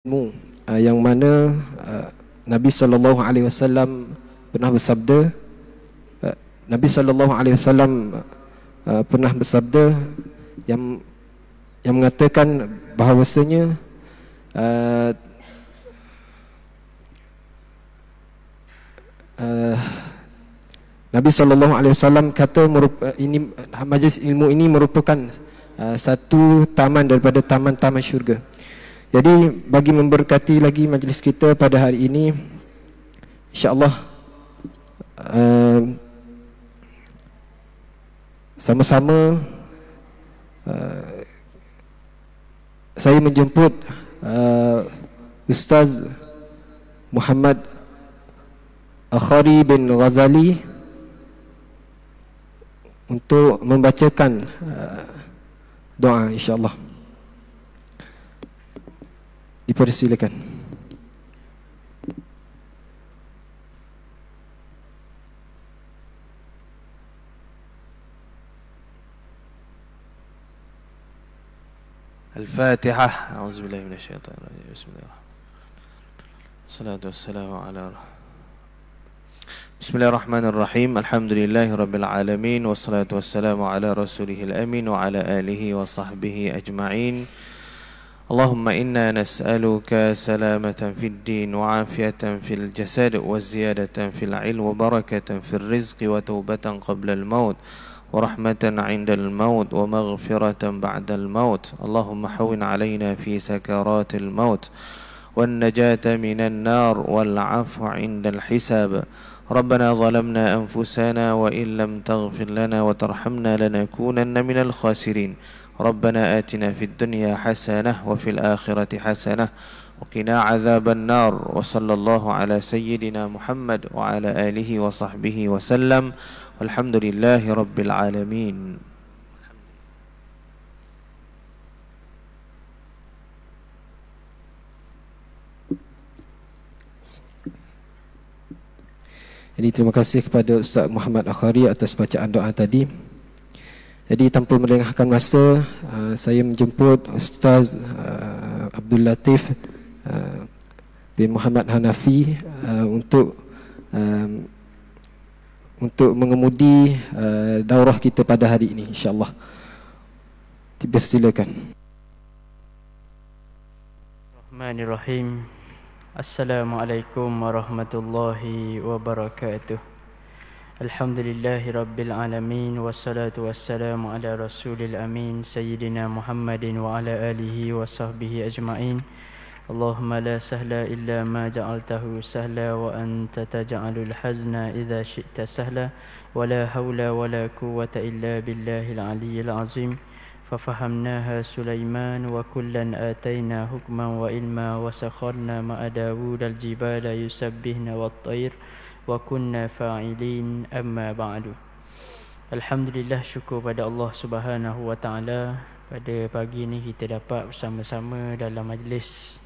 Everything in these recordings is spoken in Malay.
yang mana Nabi sallallahu alaihi wasallam pernah bersabda, Nabi sallallahu alaihi wasallam pernah bersabda yang mengatakan bahawasanya Nabi sallallahu alaihi wasallam kata ini majlis ilmu ini merupakan satu taman daripada taman-taman syurga. Jadi bagi memberkati lagi majlis kita pada hari ini, insya-Allah sama-sama saya menjemput Ustaz Muhammad Akhari bin Ghazali untuk membacakan doa, insya-Allah. Dipersilakan. Al-Fatihah. A'udzubillahi minasyaitonir rajim. Bismillahirrahmanirrahim. Wassalatu wassalamu ala Bismillahirrahmanirrahim. Alhamdulillahi rabbil alamin, wassalatu wassalamu ala rasulihil amin wa ala alihi wa sahbihi ajma'in. Allahumma inna nas'aluka salamatan fid din wa afiyatan fil jasad wa ziyadatan fil ilm wa barakatan fil rizqi wa taubatan qabla al maut wa rahmatan 'inda al maut wa maghfiratan ba'da al maut. Allahumma hawwin 'alaina fi sakaratil maut wan najata minan nar wal 'afwa 'inda al hisab. ربنا ظلمنا أنفسنا وإن لم تغفر لنا وترحمنا لنكونن من الخاسرين. ربنا آتنا في الدنيا حسنة وفي الآخرة حسنة وقنا عذاب النار. وصلى الله على سيدنا محمد وعلى آله وصحبه وسلم والحمد لله رب العالمين. Jadi terima kasih kepada Ustaz Muhammad Akhari atas bacaan doa tadi. Jadi tanpa melengahkan masa, saya menjemput Ustaz Abdul Latif bin Muhammad Hanafi untuk mengemudi daurah kita pada hari ini, insya-Allah. Silakan. Bismillahirrahmanirrahim. Assalamualaikum warahmatullahi wabarakatuh. Alhamdulillahi rabbil alamin, wassalatu wassalamu ala rasulil amin sayyidina Muhammadin wa ala alihi wa sahbihi ajma'in. Allahumma la sahla illa ma ja'altahu sahla wa anta taj'alul hazna idza syi'ta sahla wa la hawla wa la quwwata illa billahil aliyyil azim. ففهمناها سليمان وكلا آتينا حكما وعلما وسخرنا مع داود الجبال يسبحن والطير وكنا فاعلين. أما بعد. Alhamdulillah, syukur pada Allah Subhanahu wa taala, pada pagi ini kita dapat bersama-sama dalam majlis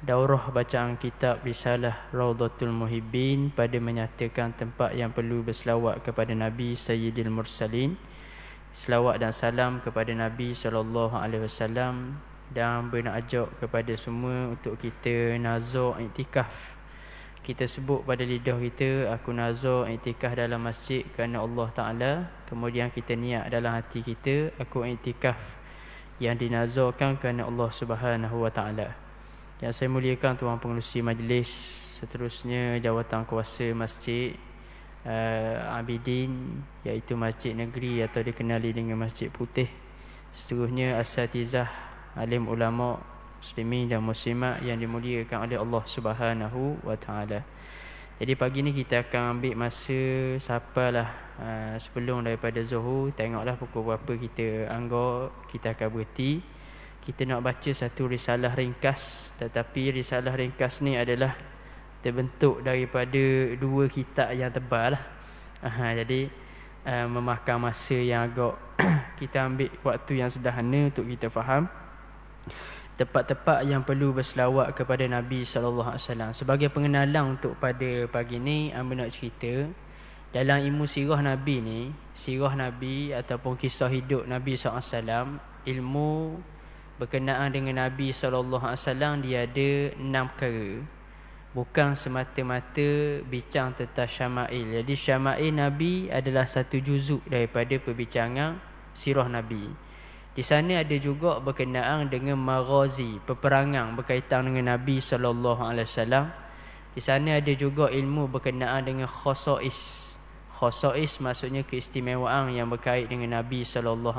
daurah bacaan kitab Risalah Raudhatul Muhibbin pada menyatakan tempat yang perlu berselawat kepada Nabi Sayyidil Mursalin. Selawat dan salam kepada Nabi SAW dan berajak kepada semua untuk kita nazar iktikaf. Kita sebut pada lidah kita, aku nazar iktikaf dalam masjid kerana Allah Ta'ala. Kemudian kita niat dalam hati kita, aku iktikaf yang dinazarkan kerana Allah Subhanahu wa Ta'ala. Yang saya muliakan tuan pengerusi majlis, seterusnya jawatan kuasa masjid Abidin, iaitu Masjid Negeri atau dikenali dengan Masjid Putih. Seterusnya asatizah, alim ulama muslimin dan muslimat yang dimuliakan oleh Allah Subhanahu wa taala. Jadi pagi ni kita akan ambil masa sapalah sebelum daripada Zuhur, tengoklah pukul berapa kita anggap kita akan berhenti. Kita nak baca satu risalah ringkas, tetapi risalah ringkas ni adalah terbentuk daripada dua kitab yang tebal lah. Jadi memakan masa yang agak kita ambil waktu yang sederhana untuk kita faham tempat-tempat yang perlu berselawat kepada Nabi SAW. Sebagai pengenalan untuk pada pagi ni, Amba nak cerita dalam ilmu sirah Nabi ni, sirah Nabi ataupun kisah hidup Nabi SAW, ilmu berkenaan dengan Nabi SAW, dia ada 6 perkara. Bukan semata-mata bincang tentang syama'il. Jadi syama'il Nabi adalah satu juzuk daripada perbincangan sirah Nabi. Di sana ada juga berkenaan dengan maghazi, peperangan berkaitan dengan Nabi SAW. Di sana ada juga ilmu berkenaan dengan khasais. Khasais maksudnya keistimewaan yang berkait dengan Nabi SAW.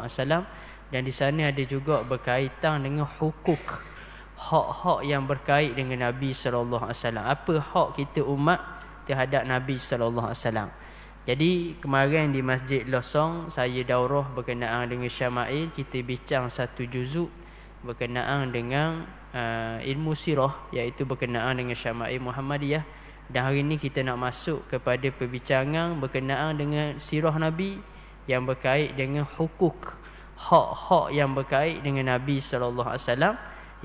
Dan di sana ada juga berkaitan dengan hukuk, hak-hak yang berkait dengan Nabi SAW. Apa hak kita umat terhadap Nabi SAW. Jadi kemarin di Masjid Losong saya daurah berkenaan dengan syama'il. Kita bincang satu juzuk berkenaan dengan ilmu sirah, iaitu berkenaan dengan syama'il Muhammadiyah. Dan hari ini kita nak masuk kepada perbincangan berkenaan dengan sirah Nabi yang berkait dengan hukuk, hak-hak yang berkait dengan Nabi SAW.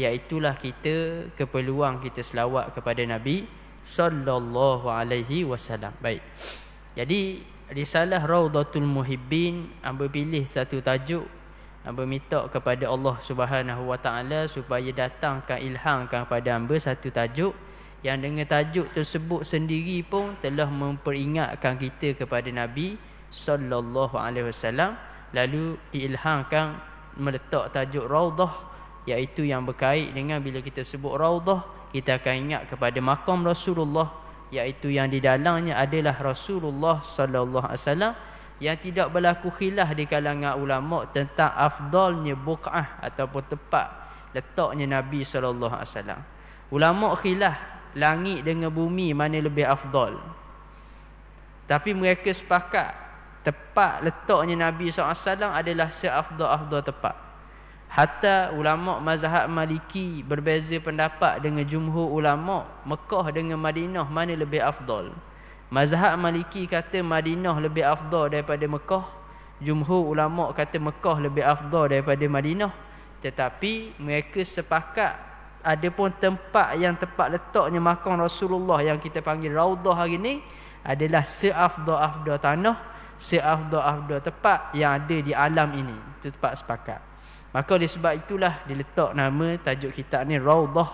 Iaitulah kita keperluan kita selawat kepada Nabi sallallahu alaihi wasallam. Baik. Jadi risalah Raudatul Muhibbin, hamba pilih satu tajuk, hamba minta kepada Allah Subhanahu wa taala supaya datangkan ilhamkan kepada hamba satu tajuk yang dengan tajuk tersebut sendiri pun telah memperingatkan kita kepada Nabi sallallahu alaihi wasallam. Lalu diilhamkan meletak tajuk Raudah, iaitu yang berkait dengan bila kita sebut Raudah, kita akan ingat kepada makam Rasulullah, iaitu yang di dalamnya adalah Rasulullah sallallahu alaihi wasallam, yang tidak berlaku khilaf di kalangan ulama tentang afdalnya buq'ah ataupun tempat letaknya Nabi sallallahu alaihi wasallam. Ulama khilaf langit dengan bumi mana lebih afdal. Tapi mereka sepakat tempat letaknya Nabi SAW adalah seafdal-afdal tempat. Hatta ulama mazhab Maliki berbeza pendapat dengan jumhur ulama, Mekah dengan Madinah mana lebih afdal. Mazhab Maliki kata Madinah lebih afdal daripada Mekah. Jumhur ulama kata Mekah lebih afdal daripada Madinah. Tetapi mereka sepakat ada pun tempat yang tempat letaknya makam Rasulullah yang kita panggil Raudah hari ini adalah seafdal-afdal tanah, seafdal-afdal tempat yang ada di alam ini. Itu tempat sepakat. Maka oleh sebab itulah diletak nama tajuk kitab ni Raudah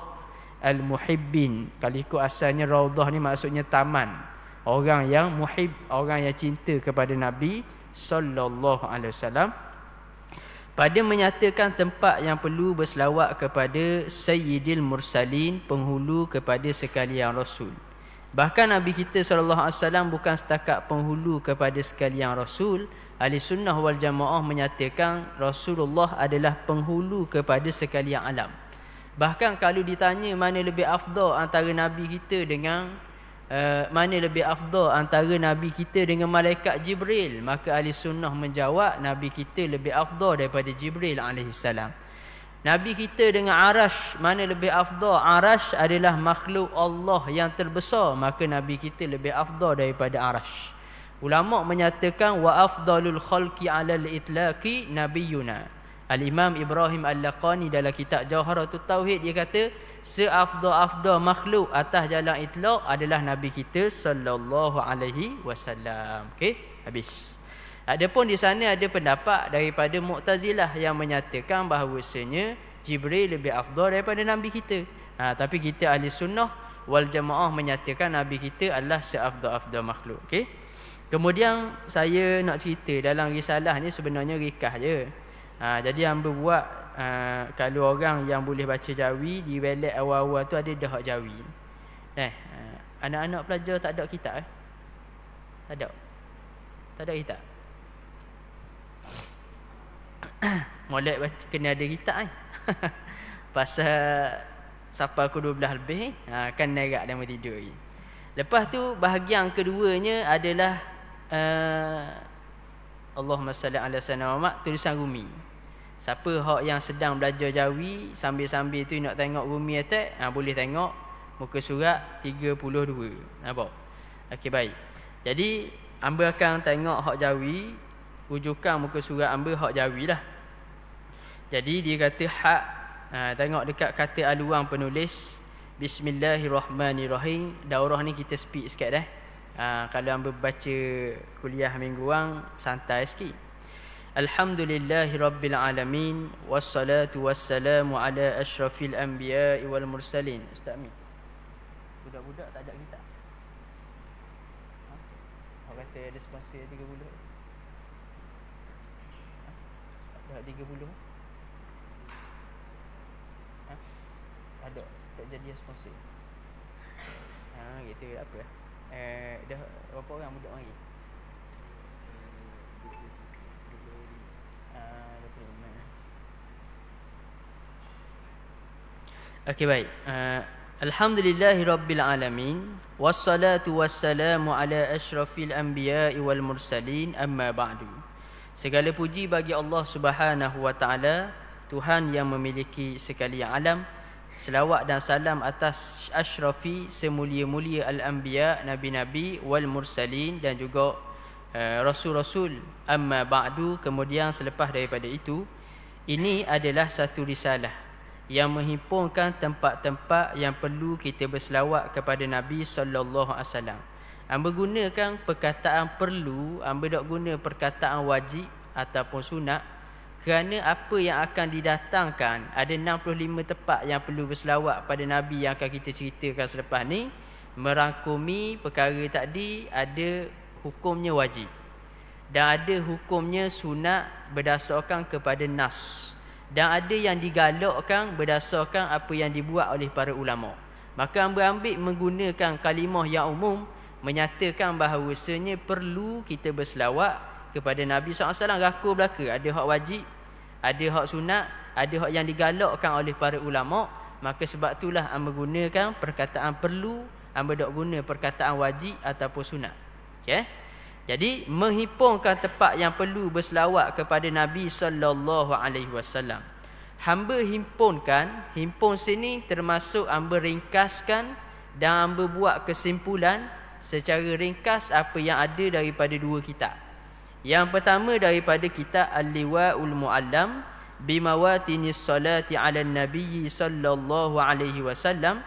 Al-Muhibbin. Kalau ikut asalnya Raudah ni maksudnya taman. Orang yang muhib, orang yang cinta kepada Nabi sallallahu alaihi wasallam. Pada menyatakan tempat yang perlu berselawat kepada Sayyidil Mursalin, penghulu kepada sekalian Rasul. Bahkan Nabi kita sallallahu alaihi wasallam bukan setakat penghulu kepada sekalian Rasul. Ahli sunnah wal jamaah menyatakan Rasulullah adalah penghulu kepada sekalian alam. Bahkan kalau ditanya mana lebih afdal antara Nabi kita dengan mana lebih afdal antara Nabi kita dengan malaikat Jibril, maka ahli sunnah menjawab Nabi kita lebih afdal daripada Jibril alaihissalam. Nabi kita dengan Arash, mana lebih afdal? Arash adalah makhluk Allah yang terbesar, maka Nabi kita lebih afdal daripada Arash. Ulama menyatakan wa afdalul khalqi 'alal itlaqi nabiyuna. Al-Imam Ibrahim Al-Laqani dalam kitab Jawharatut Tauhid dia kata seafdal-afdal makhluk atas jalan itlaq adalah Nabi kita sallallahu alaihi wasallam. Okey, habis. Adapun di sana ada pendapat daripada Mu'tazilah yang menyatakan bahawasanya Jibril lebih afdal daripada Nabi kita. Tapi kita ahli sunnah wal jamaah menyatakan Nabi kita adalah seafdal-afdal makhluk. Okey. Kemudian saya nak cerita dalam risalah ni sebenarnya rikah je. Jadi hamba buat kalau orang yang boleh baca Jawi di welet awal-awal tu ada dah Jawi. Anak-anak pelajar tak ada kitab Tak ada. Tak ada kitab. Molek baca kena ada kitab Pasal sampai aku 12 lebih kan nerak dan tidur lagi. Lepas tu bahagian keduanya adalah Allahumma salli ala sayyidina Muhammad, tulisan Rumi. Siapa hak yang sedang belajar Jawi sambil-sambil tu nak tengok Rumi attack, boleh tengok muka surat 32. Nampak? Okey, baik. Jadi hamba akan tengok hak Jawi, rujukan muka surat hamba hak Jawi lah. Jadi dia kata hak, tengok dekat kata aluan penulis, Bismillahirrahmanirrahim. Daurah ni kita speed sikit dah. Kalau hamba baca kuliah mingguan santai sikit. Alhamdulillahi Rabbil Alamin. Wassalatu wassalamu ala ashrafil anbiya'i wal mursalin. Ustaz Amin, budak-budak tak ada kita. Orang kata ada sponsor 30. Dah 30. Ada tak jadi sponsor. Gitu apa? Dah berapa orang budak mari? 25. Okey, baik. Alhamdulillahi Rabbil Alamin. Wassalatu wassalamu ala ashrafil anbiya'i wal mursalin, amma ba'du. Segala puji bagi Allah Subhanahu wa ta'ala, Tuhan yang memiliki sekalian alam. Selawat dan salam atas ashrafi, semulia-mulia al-anbiya, nabi-nabi, wal mursalin, dan juga rasul-rasul, amma ba'du. Kemudian selepas daripada itu, ini adalah satu risalah yang menghimpunkan tempat-tempat yang perlu kita berselawat kepada Nabi sallallahu alaihi wasallam. Hamba gunakan perkataan perlu, hamba tak guna perkataan wajib ataupun sunat, kerana apa yang akan didatangkan, ada 65 tempat yang perlu berselawat pada Nabi yang akan kita ceritakan selepas ni, merangkumi perkara tadi. Ada hukumnya wajib dan ada hukumnya sunat berdasarkan kepada nas, dan ada yang digalakkan berdasarkan apa yang dibuat oleh para ulama. Maka hamba ambil menggunakan kalimah yang umum, menyatakan bahawasanya perlu kita berselawat kepada Nabi SAW. Raku belaka, ada hak wajib, ada hak sunat, ada hak yang digalakkan oleh para ulama. Maka sebab itulah hamba gunakan perkataan perlu, hamba tak guna perkataan wajib ataupun sunat. Okay? Jadi menghimpunkan tempat yang perlu berselawat kepada Nabi sallallahu alaihi wasallam. Hamba himpunkan, himpun sini termasuk hamba ringkaskan dan hamba buat kesimpulan secara ringkas apa yang ada daripada dua kitab. Yang pertama daripada kitab Al-Liwa'ul Mu'allam bimawatinis salati 'alan Nabi sallallahu alaihi wasallam.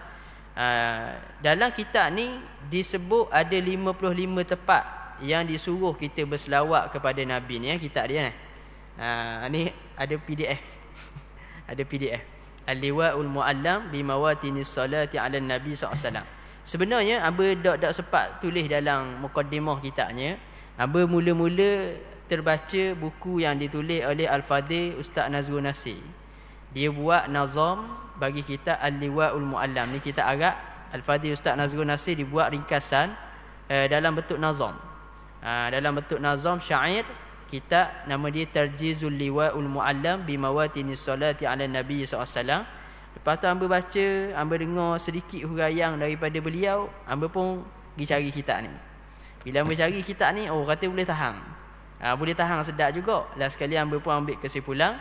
Dalam kitab ni disebut ada 55 tempat yang disuruh kita berselawat kepada Nabi ni, kitab dia ni. Ni ada PDF. Ada PDF. Al-Liwa'ul Mu'allam bimawatinis salati 'alan Nabi sallallahu alaihi wasallam. Sebenarnya hamba tak sempat tulis dalam mukaddimah kitabnya. Hamba mula-mula terbaca buku yang ditulis oleh Al-Fadhil Ustaz Nazrul Nasir. Dia buat nazam bagi kitab Al-Liwa'ul Mu'allam. Ni kitab Arab. Al-Fadhil Ustaz Nazrul Nasir dibuat ringkasan dalam bentuk nazam. Dalam bentuk nazam syair. Kitab nama dia Tarjizul Liwa'ul Mu'allam bimawatinis salati 'ala Nabi SAW. Lepas tu hamba baca, hamba dengar sedikit huraian daripada beliau, hamba pun pergi cari kitab ni. Bila hamba cari kitab ni, kata boleh tahan. Boleh tahan sedap juga. Last sekali hamba pun ambil kesimpulan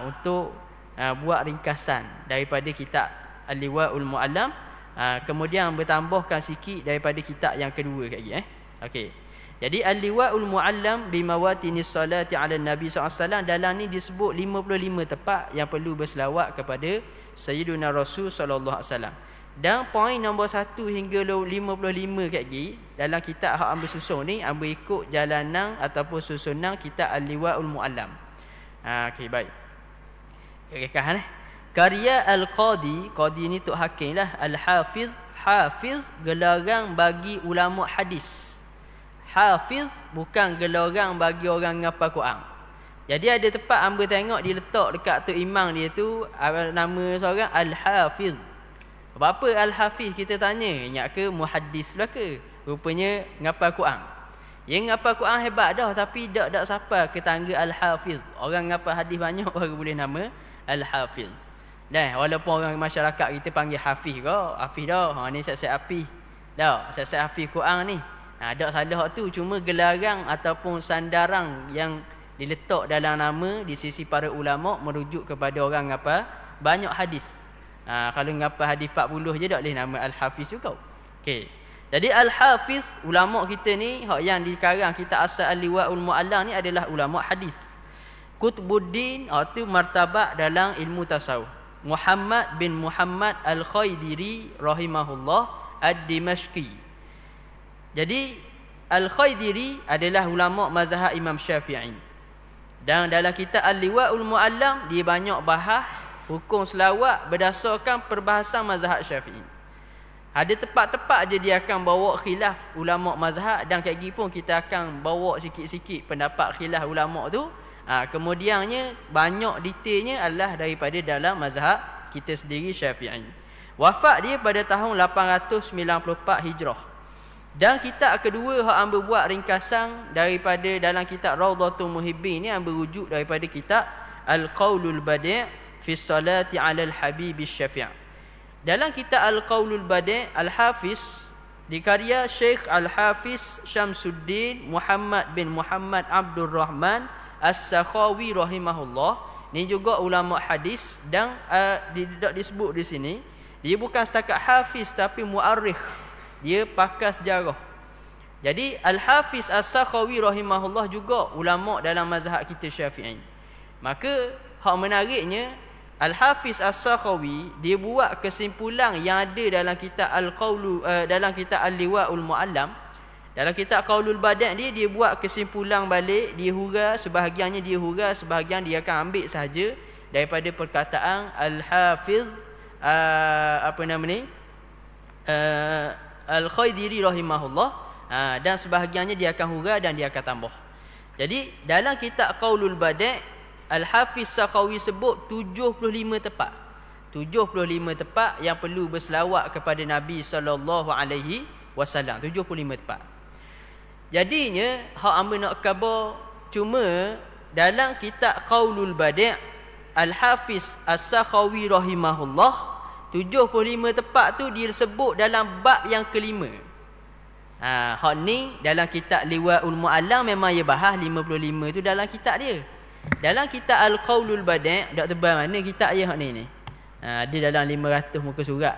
untuk buat ringkasan daripada kitab Al-Liwa'ul Mu'allam. Kemudian hamba tambahkan sikit daripada kitab yang kedua lagi. Okey. Jadi Al-Liwa'ul Mu'allam bimawatinis salati 'ala Nabi SAW, dalam ni disebut 55 tempat yang perlu berselawat kepada Sayyiduna Rasul sallallahu alaihi wasallam. Dan poin nombor 1 hingga 55 kat lagi dalam kitab hak hamba susun ni, hamba ikut jalanan ataupun susunan kitab Al-Liwa'ul Mu'allam. Okey, baik. Rekah karya Al-Qadi, Qadi ni Tok Hakim lah, Al-Hafiz. Hafiz gelaran bagi ulama hadis. Hafiz bukan gelaran bagi orang ngapal Quran. Jadi ada tempat hamba tengok dia letak dekat tu imam dia tu nama seorang Al-Hafiz. Apa Al-Hafiz kita tanya, ingat ke muhaddis belaka? Rupanya ngapal Quran. Yang ngapal Quran hebat dah, tapi tak siapa ke tangga Al-Hafiz. Orang ngapal hadis banyak baru boleh nama Al-Hafiz. Dah, walaupun orang masyarakat kita panggil Hafiz ke, Hafiz dah. Ni siap-siap Hafiz. Dah, siap-siap Hafiz Quran ni. Tak salah tu, cuma gelaran ataupun sandaran yang diletak dalam nama di sisi para ulama merujuk kepada orang ngapal banyak hadis. Kalau ngapal hadis 40 je tak boleh nama Al-Hafiz juga. Okey. Jadi Al-Hafiz, ulama kita ni hak yang dikarang kitab asal Al-Liwa'ul Mu'allam ni adalah ulama hadis. Qutbuddin itu martabat dalam ilmu tasawuf. Muhammad bin Muhammad Al-Khaidiri rahimahullah Ad-Dimashqi. Jadi Al-Khaidiri adalah ulama mazhab Imam Syafi'i. Dan dalam kitab Al-Liwa'ul Mu'allam dia banyak bahas hukum selawat berdasarkan perbahasan mazhab Syafi'i. Ada tempat-tempat je dia akan bawa khilaf ulama mazhab, dan kayak gini pun kita akan bawa sikit-sikit pendapat khilaf ulama tu. Kemudiannya banyak detailnya adalah daripada dalam mazhab kita sendiri Syafi'i. Wafat dia pada tahun 894 Hijrah. Dan kitab kedua hak hamba buat ringkasan daripada dalam kitab Rawdatul Muhibbin ni, hamba rujuk daripada kitab Al-Qaulul Badi' fi Salati 'alal Habibi Syafi'. Dalam kitab Al-Qaulul Badi' Al-Hafiz dikarya Syekh Al-Hafiz Syamsuddin Muhammad bin Muhammad Abdul Rahman As-Sakhawi rahimahullah. Ni juga ulama hadis, dan disebut di sini dia bukan setakat hafiz tapi muarrikh, dia pakar sejarah. Jadi Al-Hafiz As-Sakhawi rahimahullah juga ulama dalam mazhab kita Syafi'i. Maka hak menariknya, Al-Hafiz As-Sakhawi dia buat kesimpulan yang ada dalam kitab dalam kitab Al-Liwa'ul Mu'allam. Dalam kitab Qaulul Badi' dia buat kesimpulan balik, dia huraikan sebahagiannya, sebahagian dia akan ambil sahaja daripada perkataan Al-Hafiz Al-Khaidiri rahimahullah, dan sebahagiannya dia akan hurai dan dia akan tambah. Jadi dalam kitab Qaulul Badi' Al-Hafiz Sakhawi sebut 75 tempat. 75 tempat yang perlu berselawat kepada Nabi sallallahu alaihi wasallam. 75 tempat. Jadinya hak hamba nak khabar, cuma dalam kitab Qaulul Badi' Al-Hafiz As-Sakhawi rahimahullah 75 tempat tu dia sebut dalam bab yang kelima. Hak ni dalam kitab Liwa'ul Mu'allam memang dia bahas 55 tu dalam kitab dia. Dalam kitab Al-Qaulul Badi' dak tebal mana kitab dia hak ni. Dia dalam 500 muka surat.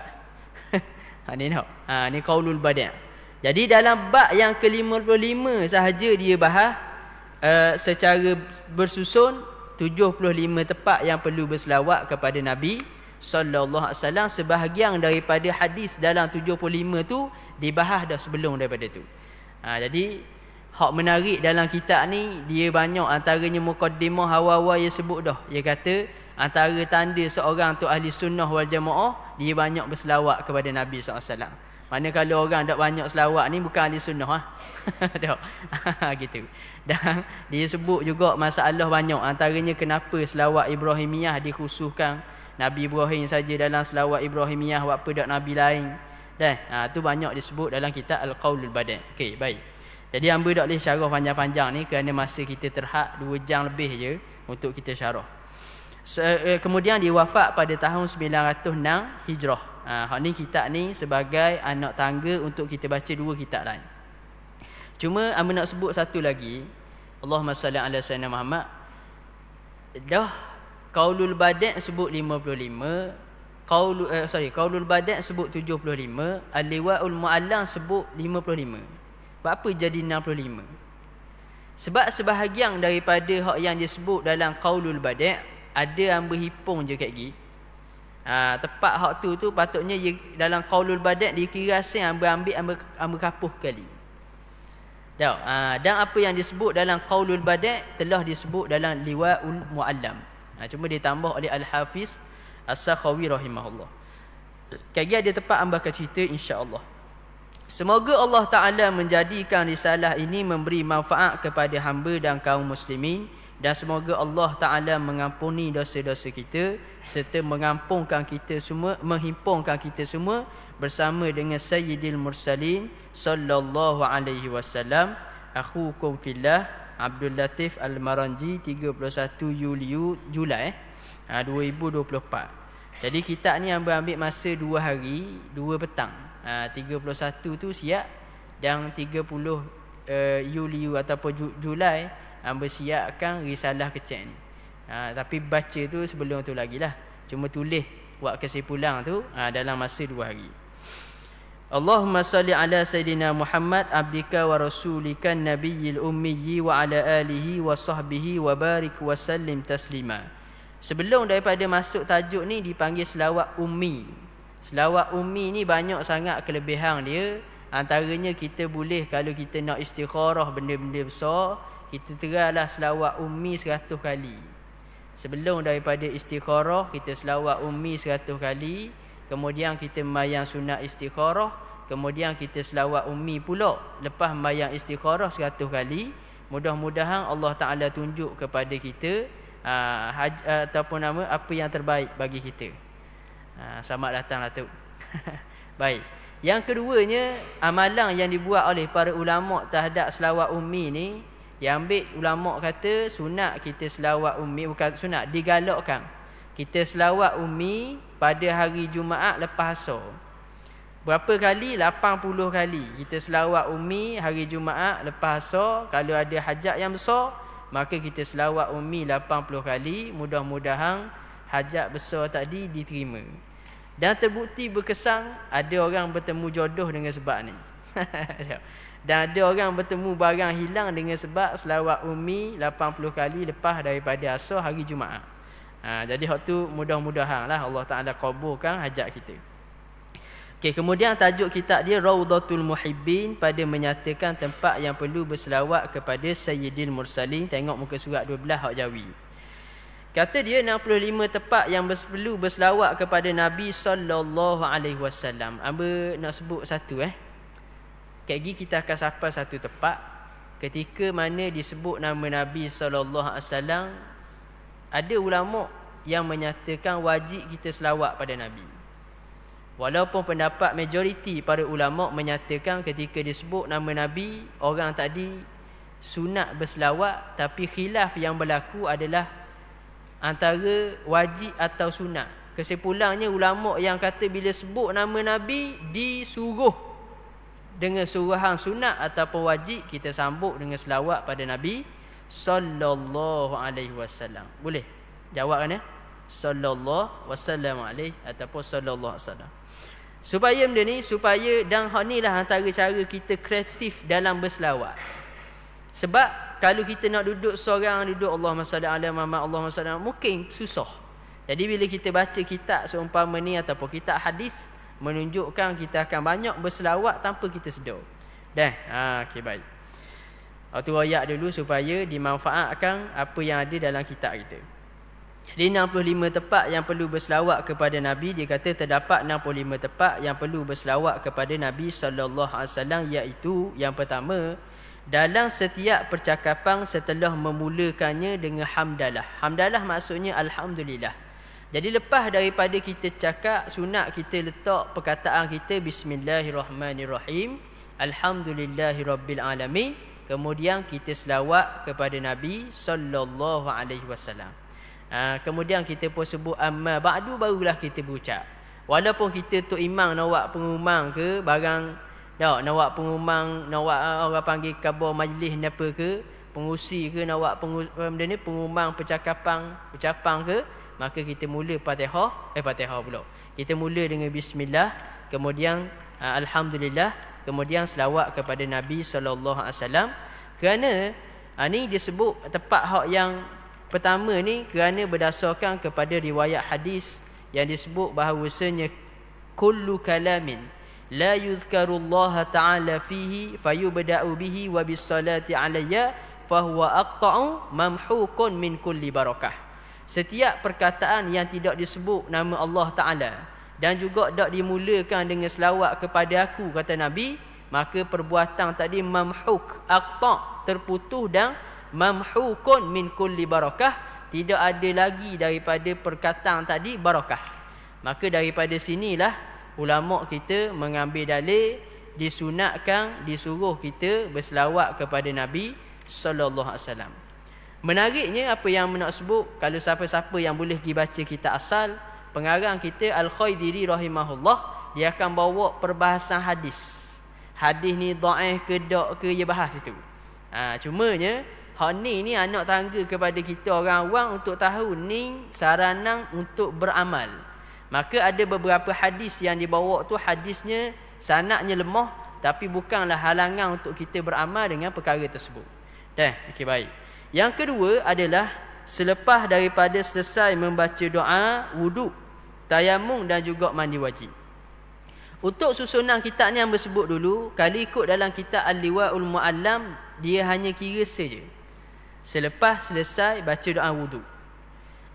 Hak ni tau. Ni Qaulul Badi'. Jadi dalam bab yang ke-55 sahaja dia bahas secara bersusun 75 tempat yang perlu berselawat kepada Nabi sallallahu alaihi wasallam. Sebahagian daripada hadis dalam 75 tu dibahas dah sebelum daripada tu. Jadi hak menarik dalam kitab ni, dia banyak antaranya muqaddimah awal-awal dia sebut dah. Dia kata antara tanda seorang tu ahli sunnah wal jamaah, dia banyak berselawat kepada Nabi SAW. Mana kalau orang tak banyak selawat ni bukan ahli sunnah gitu. Dan dia sebut juga masalah banyak, antaranya kenapa selawat Ibrahimiyah dikhususkan Nabi Ibrahim saja dalam selawat Ibrahimiyah, apa dak Nabi lain. Dan tu banyak disebut dalam kitab Al-Qaulul Badi'. Okey, baik. Jadi hamba tak boleh syarah panjang-panjang ni kerana masa kita terhad 2 jam lebih je untuk kita syarah. Kemudian dia wafat pada tahun 906 Hijrah. Hak ni kitab ni sebagai anak tangga untuk kita baca 2 kitab lain. Cuma hamba nak sebut satu lagi. Allahumma salli ala sayyidina Muhammad. Dah Qaulul Badi' sebut 55, Qaulul Badi' sebut 75, Al-Liwa'ul Mu'allam sebut 55. Apa jadi 65? Sebab sebahagian daripada hak yang disebut dalam Qaulul Badi' ada hamba hipung je kat gigi. Tepat hak tu patutnya dalam Qaulul Badi' dikira asing hamba ambil kapuh kali. Dan apa yang disebut dalam Qaulul Badi' telah disebut dalam Liwa'ul Mu'allam. Cuma ditambah oleh Al-Hafiz As-Sakhawi rahimahullah. Kaki ada tempat hamba akan cerita insya-Allah. Semoga Allah Ta'ala menjadikan risalah ini memberi manfaat kepada hamba dan kaum muslimin, dan semoga Allah Ta'ala mengampuni dosa-dosa kita serta menghimpunkan kita semua bersama dengan Sayyidil Mursalin sallallahu alaihi wasallam. Akhukum fillah Abdul Latif Al-Maranji, 31 Julai 2024. Jadi kitab ni hamba ambil masa 2 hari 2 petang. 31 tu siap, dan 30 Yuli ataupun Julai hamba siapkan risalah kecil ni. Tapi baca tu sebelum tu lagi lah. Cuma tulis buat kesimpulan tu dalam masa 2 hari. Allahumma salli ala Sayyidina Muhammad abdika wa rasulika nabiyil ummiyyi wa ala alihi wa sahbihi wa barik wa sallim taslima. Sebelum daripada masuk tajuk ni dipanggil selawat ummi. Selawat ummi ni banyak sangat kelebihan dia. Antaranya kita boleh kalau kita nak istikharah benda-benda besar, kita terahlah selawat ummi 100 kali. Sebelum daripada istikharah, kita selawat ummi 100 kali. Kemudian kita membayang sunat istikharah. Kemudian kita selawat ummi pula lepas membayang istikharah 100 kali. Mudah-mudahan Allah Ta'ala tunjuk kepada kita ataupun apa yang terbaik bagi kita. Selamat datang Datuk. Baik. Yang keduanya, amalan yang dibuat oleh para ulama terhadap selawat ummi ni, yang ambil ulama kata sunat kita selawat ummi, bukan sunat, digalakkan kita selawat ummi pada hari Jumaat lepas asar. Berapa kali? 80 kali kita selawat ummi hari Jumaat lepas asar. Kalau ada hajat yang besar, maka kita selawat ummi 80 kali. Mudah-mudahan hajat besar tadi diterima. Dan terbukti berkesan ada orang bertemu jodoh dengan sebab ni. Dan ada orang bertemu barang hilang dengan sebab selawat ummi 80 kali lepas daripada asar hari Jumaat. Jadi waktu mudah-mudahan lah Allah Ta'ala kabulkan hajat kita. Okey, kemudian tajuk kitab dia Raudatul Muhibbin, pada menyatakan tempat yang perlu berselawat kepada Sayyidil Mursalin. Tengok muka surat 12 hak Jawi. Kata dia 65 tempat yang perlu berselawat kepada Nabi sallallahu alaihi wasallam. Amba nak sebut satu Kali kita akan sampai satu tempat ketika mana disebut nama Nabi sallallahu alaihi wasallam, ada ulama yang menyatakan wajib kita selawat pada Nabi. Walaupun pendapat majoriti para ulama menyatakan ketika disebut nama Nabi, orang tadi sunat berselawat, tapi khilaf yang berlaku adalah antara wajib atau sunat. Kesimpulannya ulama yang kata bila sebut nama Nabi disuruh dengan suruhan sunat ataupun wajib, kita sambut dengan selawat pada Nabi sallallahu alaihi wasallam. Boleh jawab kan sallallahu wasallam alaihi ataupun sallallahu alaihi wasallam. Supaya benda ni, supaya, dan hak ni lah antara cara kita kreatif dalam berselawat. Sebab kalau kita nak duduk seorang, duduk Allahumma salli ala Muhammad, Allahumma salli ala, mungkin susah. Jadi bila kita baca kitab seumpama ni ataupun kitab hadis, menunjukkan kita akan banyak berselawat tanpa kita sedar. Dah. Okey, baik. Waktu royak dulu supaya dimanfaatkan apa yang ada dalam kitab kita. Jadi 65 tempat yang perlu berselawat kepada Nabi. Dia kata terdapat 65 tempat yang perlu berselawat kepada Nabi sallallahu alaihi wasallam, iaitu yang pertama, dalam setiap percakapan setelah memulakannya dengan hamdalah. Hamdalah maksudnya alhamdulillah. Jadi lepas daripada kita cakap, sunat kita letak perkataan kita bismillahirrahmanirrahim, alhamdulillahirabbil alamin. Kemudian kita selawat kepada Nabi sallallahu alaihi wasallam. Kemudian kita pun sebut amma ba'du, barulah kita berucap. Walaupun kita tu imam nak buat pengumuman ke barang, nak buat pengumuman, nak buat orang panggil khabar majlis ni apa ke, pengusi ke, nak buat benda ni pengumuman percakapan, ucapan ke, maka kita mula Fatihah pula. Kita mula dengan bismillah, kemudian alhamdulillah, kemudian selawat kepada Nabi sallallahu alaihi wasallam. Kerana ni disebut tempat hak yang pertama ni kerana berdasarkan kepada riwayat hadis yang disebut bahawasanya kullu kalamin la yuzkarullaha ta'ala fihi fayubda'u bihi wa bis-salati alayya fahuwa aqta'u mamhukun min kulli barakah. Setiap perkataan yang tidak disebut nama Allah Ta'ala dan juga tak dimulakan dengan selawat kepada aku, kata Nabi, maka perbuatan tadi mamhuk, aqta', terputus, dan mamhukun min kulli barakah, tidak ada lagi daripada perkataan tadi barakah. Maka daripada sinilah ulama kita mengambil dalil disunatkan, disuruh kita berselawat kepada Nabi sallallahu alaihi wasallam. Menariknya apa yang nak sebut, kalau siapa-siapa yang boleh pergi baca kitab asal, pengarang kita Al-Khaidiri rahimahullah, dia akan bawa perbahasan hadis. Hadis ni dhaif ke tak ke, dia bahas itu. Cumanya hak ni anak tangga kepada kita orang awam untuk tahu ni saranan untuk beramal. Maka ada beberapa hadis yang dibawa tu hadisnya sanadnya lemah, tapi bukanlah halangan untuk kita beramal dengan perkara tersebut. Dah, okey, baik. Yang kedua adalah selepas daripada selesai membaca doa, wuduk, tayamum dan juga mandi wajib. Untuk susunan kitab ni yang bersebut dulu, kalau ikut dalam kitab Al-Liwa'ul Mu'allam, dia hanya kira saja. selepas selesai baca doa wudu.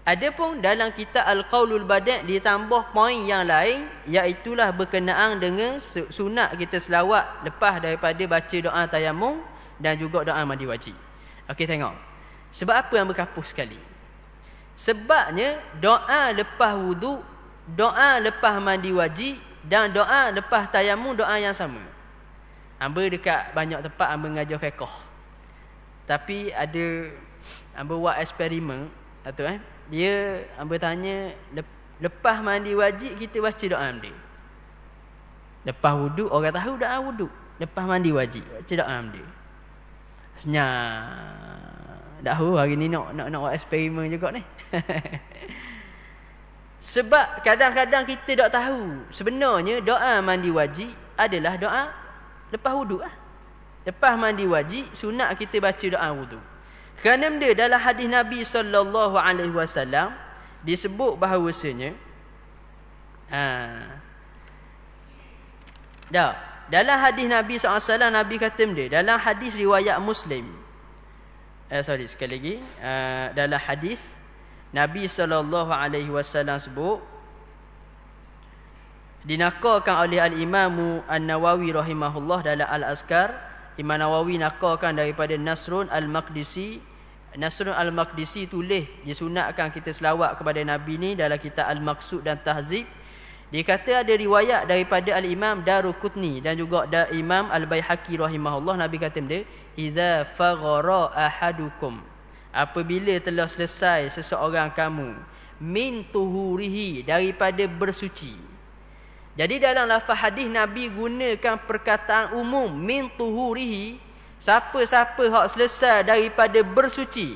Adapun dalam kitab Al-Qaulul Badi' ditambah poin yang lain, iaitulah berkenaan dengan sunat kita selawat lepas daripada baca doa tayamum dan juga doa mandi wajib. Okey, tengok. Sebab apa yang berkapus sekali? Sebabnya doa lepas wudu, doa lepas mandi wajib dan doa lepas tayamum doa yang sama. Hamba dekat banyak tempat hamba mengajar fiqh. Tapi ada hamba buat eksperimen atau dia hamba tanya lepas mandi wajib kita baca doa dia. Lepas wudu orang tahu doa wudu. Lepas mandi wajib baca doa dia. Senyap. Dah hari ni nak buat eksperimen juga ni. Sebab kadang-kadang kita tak tahu sebenarnya doa mandi wajib adalah doa lepas wudu. Lepas mandi wajib sunat kita baca doa wudu. Kerana dia dalam hadis Nabi sallallahu alaihi wasallam disebut bahawasanya dalam hadis Nabi SAW Nabi kata dia dalam hadis riwayat Muslim sekali lagi dalam hadis Nabi sallallahu alaihi wasallam sebut dinakalkan oleh al-Imam An-Nawawi rahimahullah dalam Al-Azkar. Imam Nawawi nakalkan daripada Nasrun Al-Maqdisi. Nasrun Al-Maqdisi tulis disunatkan kita selawat kepada Nabi ni dalam kitab Al-Maqsud dan Tahzib. Dia kata ada riwayat daripada Al-Imam Daruqutni dan juga Imam Al-Baihaqi rahimahullah. Nabi kata dia, "Idza faghara ahadukum," apabila telah selesai seseorang kamu, "min tuhurihi," daripada bersuci. Jadi dalam lafaz hadis Nabi gunakan perkataan umum min tuhurihi, siapa-siapa hak selesai daripada bersuci.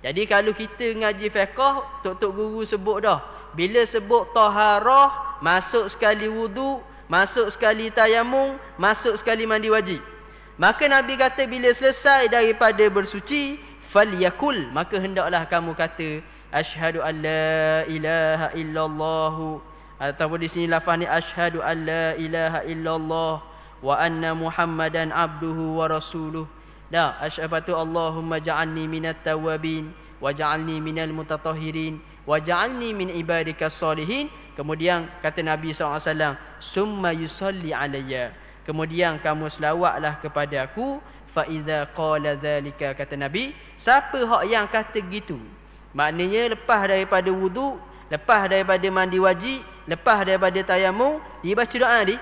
Jadi kalau kita ngaji fiqh, tok-tok guru sebut dah, bila sebut taharah, masuk sekali wudu, masuk sekali tayamum, masuk sekali mandi wajib. Maka Nabi kata bila selesai daripada bersuci, falyakul, maka hendaklah kamu kata asyhadu an la ilaha illallah, ataupun di sini lafaz ni asyhadu an la ilaha illallah wa anna Muhammadan abduhu wa rasuluh. Dah, asyhadu Allahumma ja'alni minat tawabin wa ja'alni minal mutatahhirin wa ja'alni min ibadikas salihin. Kemudian kata Nabi SAW, summa yusalli alayya, kemudian kamu selawatlah kepada aku. Fa idza qala zalika, kata Nabi, siapa hak yang kata gitu, maknanya lepas daripada wudu, lepas daripada mandi wajib, lepas daripada tayamum, dia baca doa ni,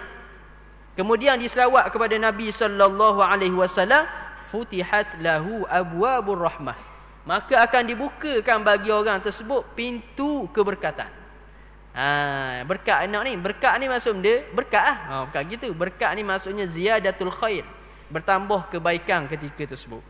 kemudian diselawat kepada Nabi sallallahu alaihi wasallam, futihat lahu abwabur rahmah, maka akan dibukakan bagi orang tersebut pintu keberkatan. Berkat anak ni, berkat ni maksud dia berkat bukan gitu. Berkat ni maksudnya ziyadatul khair, bertambah kebaikan ketika tersebut.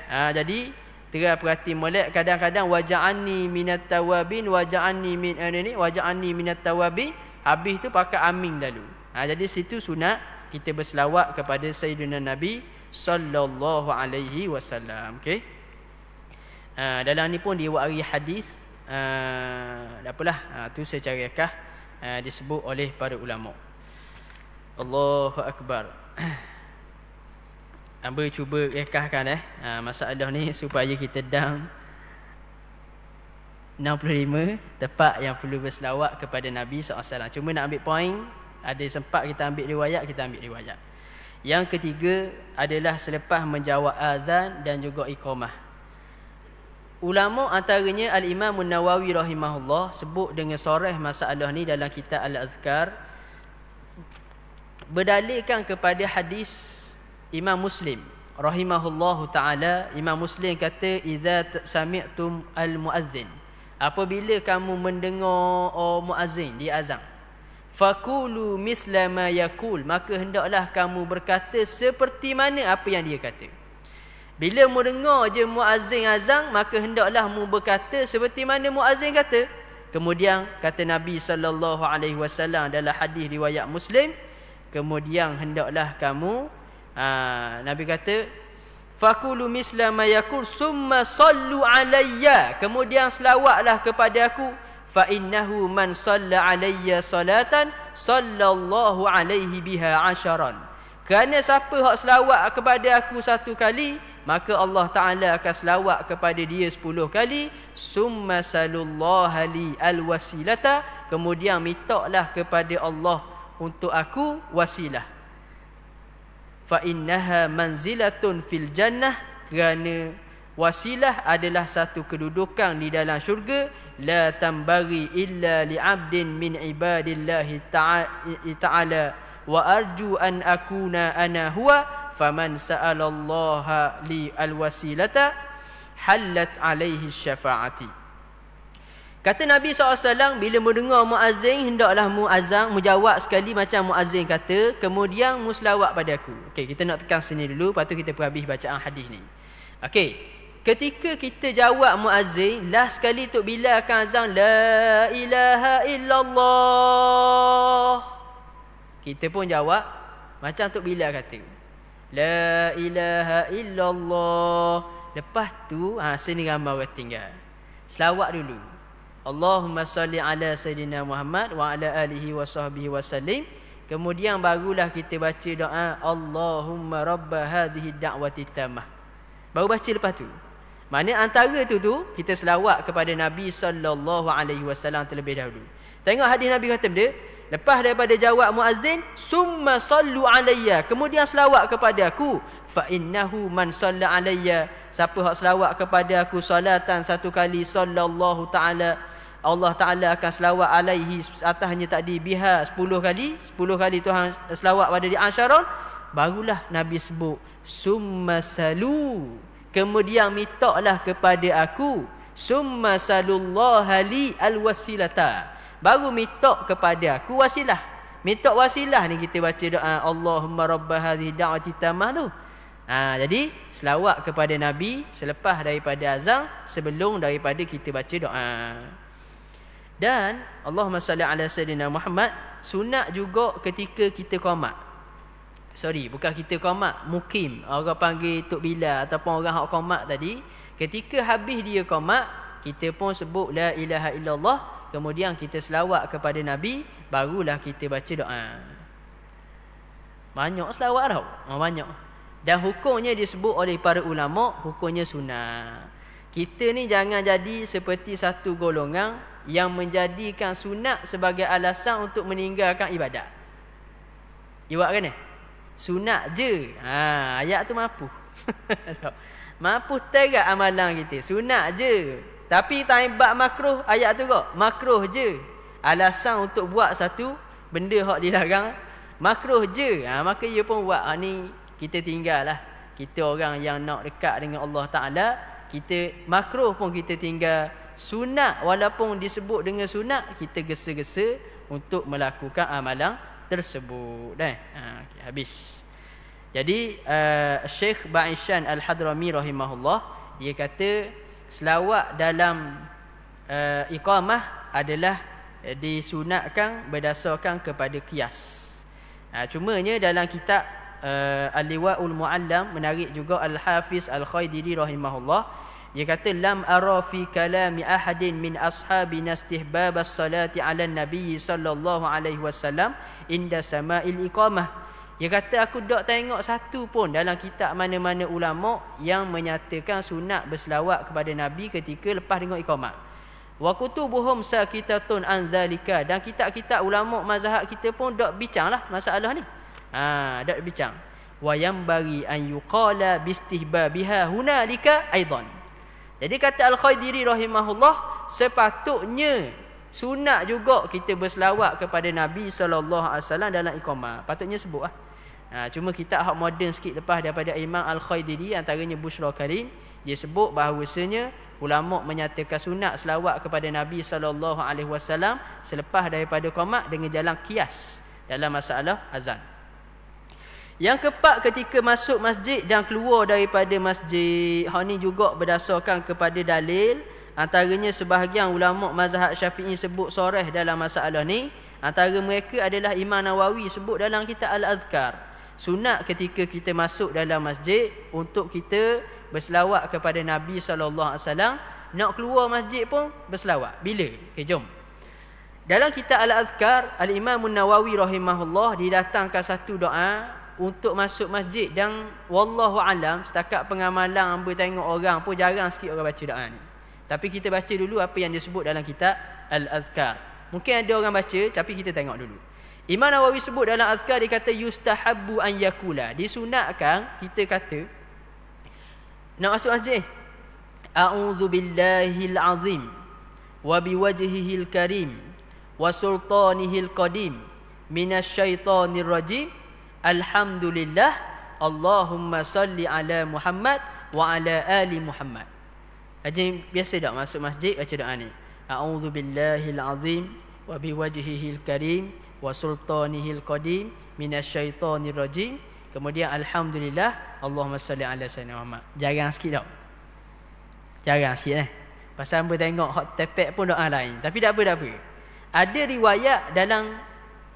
Jadi tera perhati molek, kadang-kadang waja'anni minat tawabin, waja'anni min ni, waja'anni minat tawabin, habis tu pakai amin lalu. Jadi situ sunat kita berselawat kepada Sayyidina Nabi sallallahu alaihi wasallam. Okey. Dalam ni pun diwari hadis, tak apalah, tu secara rekah disebut oleh para ulama. Allahu akbar. Hamba cuba rekahkan masalah ni supaya kita dang 65 tempat yang perlu berselawat kepada Nabi SAW. Cuma nak ambil poin, ada sempat kita ambil riwayat, kita ambil riwayat. Yang ketiga adalah selepas menjawab azan dan juga iqamah. Ulama antaranya Al-Imam An-Nawawi rahimahullah sebut dengan soreh masalah ni dalam kitab Al-Azkar, berdalilkan kepada hadis Imam Muslim rahimahullahu taala. Imam Muslim kata, idza sami'tum al-muazzin, apabila kamu mendengar muazzin dia azan, faqulu misla ma yaqul, maka hendaklah kamu berkata seperti mana apa yang dia kata. Bila mu dengar je muazzin azan, maka hendaklah mu berkata seperti mana muazzin kata. Kemudian kata Nabi sallallahu alaihi wasallam dalam hadis riwayat Muslim, kemudian hendaklah kamu Nabi kata faqulu misla ma yaqul summa sallu alayya, kemudian selawatlah kepada aku, fa innahu man salla alayya salatan sallallahu alaihi biha asharan, kerana siapa hak selawat kepada aku satu kali, maka Allah Ta'ala akan selawat kepada dia 10 kali. Summa salullaha li alwasilata, kemudian mintalah kepada Allah untuk aku wasilah. Fa innaha manzilatun fil jannah, kerana wasilah adalah satu kedudukan di dalam syurga. La tambari illa li'abdin min ibadillahi ta'ala wa arju an akuna ana huwa faman sa'alallaha li alwasilata halat alaihi syafa'ati. Kata Nabi SAW, bila mendengar muazzin, hendaklah muazzin menjawab sekali macam muazzin kata, kemudian muslawat pada aku. Okey, kita nak tekan sini dulu, lepas tu kita perhabis bacaan hadis ni. Okey, ketika kita jawab muazzin, last sekali Tok Bilal akan azan la ilaha illallah. Kita pun jawab macam Tok Bilal kata, la ilaha illallah. Lepas tu sini ramai orang tinggal. Selawat dulu. Allahumma salli ala sayyidina Muhammad wa ala alihi wa sahbihi wa sallim. Kemudian barulah kita baca doa Allahumma rabba hadhihi da'wati tammah. Baru baca lepas tu. Maknanya antara tu kita selawat kepada Nabi sallallahu alaihi wasallam terlebih dahulu. Tengok hadis Nabi kata dia, lepas daripada jawab muazzin, summa sallu alayya, kemudian selawat kepada aku. Fa innahu man salla alayya, siapa hak selawat kepada aku salatan satu kali, sallallahu taala, Allah Taala akan selawat alaihi atasnya tadi biha 10 kali. 10 kali Tuhan selawat pada di asyaron. Barulah Nabi sebut summa salu, kemudian mintalah kepada aku, summa salullaha li alwasilata, baru minta kepada aku wasilah. Minta wasilah ni kita baca doa Allahumma rabba hadhihi da'wati tammah tu. Jadi selawat kepada Nabi selepas daripada azan, sebelum daripada kita baca doa. Dan Allahumma salli ala sayyidina Muhammad, sunat juga ketika kita qamat. Bukan kita qamat, mukim. Orang panggil Tok Bilal ataupun orang hak qamat tadi, ketika habis dia qamat, kita pun sebut la ilaha illallah, kemudian kita selawat kepada Nabi, barulah kita baca doa. Banyak selawat tau. Banyak. Dan hukumnya disebut oleh para ulama, hukumnya sunnah. Kita ni jangan jadi seperti satu golongan yang menjadikan sunat sebagai alasan untuk meninggalkan ibadat. Iwak kan ni? Sunat je. Ayat tu mampu. Mampu terak amalan kita. Sunat je. Tapi taibat makruh, ayat tu kok. Makruh je. Alasan untuk buat satu benda hak dilarang, makruh je. Maka ia pun buat. Ni kita tinggal lah. Kita orang yang nak dekat dengan Allah Ta'ala, kita makruh pun kita tinggal. Sunat walaupun disebut dengan sunat, kita gesa-gesa untuk melakukan amalan tersebut. Okay, habis. Jadi Syekh Ba'ishan Al-Hadrami rahimahullah, dia kata selawat dalam iqamah adalah disunatkan berdasarkan kepada qiyas. Cumanya dalam kitab Al-Liwa'ul Mu'allam menarik juga Al-Hafiz Al-Khaidiri rahimahullah, dia kata lam ara fi kalami ahadin min ashabina istihbab as-salati 'ala an-nabi sallallahu alaihi wasallam inda sama'il iqamah. Dia kata aku tak tengok satu pun dalam kitab mana-mana ulama yang menyatakan sunat berselawat kepada Nabi ketika lepas dengar iqamah. Wa kutubuhum sakitatun an zalika, dan kitab-kitab ulama mazhab kita pun tak bincanglah masalah ni. Tak bincang. Wa yambari an yuqala bistihbabiha hunalika aidan. Jadi kata Al-Khaidiri rahimahullah, sepatutnya sunat juga kita berselawat kepada Nabi SAW dalam iqamah. Patutnya sebut lah. Cuma kita hak moden sikit lepas daripada Imam Al-Khaidiri, antaranya Bushra Karim, dia sebut bahawasanya ulama menyatakan sunat selawat kepada Nabi SAW selepas daripada qamat dengan jalan qiyas dalam masalah azan. Yang keempat, ketika masuk masjid dan keluar daripada masjid. Hal ni juga berdasarkan kepada dalil. Antaranya sebahagian ulama mazhab Syafi'i sebut soreh dalam masalah ni. Antara mereka adalah Imam Nawawi sebut dalam kitab Al-Azkar. Sunat ketika kita masuk dalam masjid untuk kita berselawat kepada Nabi SAW. Nak keluar masjid pun berselawat. Bila? Okay, jom. Dalam kitab Al-Azkar, Al-Imam Nawawi rahimahullah didatangkan satu doa untuk masuk masjid dan wallahu alam setakat pengamalan hamba tengok orang pun jarang sikit orang baca doa ni. Tapi kita baca dulu apa yang disebut dalam kitab Al-Azkar. Mungkin ada orang baca tapi kita tengok dulu. Imam Nawawi sebut dalam Azkar, dia kata yustahabbu an yakula. Disunatkan kita kata nak masuk masjid, a'udzu billahil azim wa biwajhihil karim wa sultanihil qadim minasyaitonir rajim. Alhamdulillah, Allahumma salli ala Muhammad wa ala ali Muhammad. Jadi biasa tak masuk masjid baca doa ni. A'udzu billahil azim wa biwajhihil karim wa sultanihil qadim minasyaitonir rajim. Kemudian alhamdulillah, Allahumma salli ala sayyidina Muhammad. Jarang sikit tak? Jarang sikit Pasal hamba tengok hot tepek pun doa lain. Tapi tak apa. Ada riwayat dalam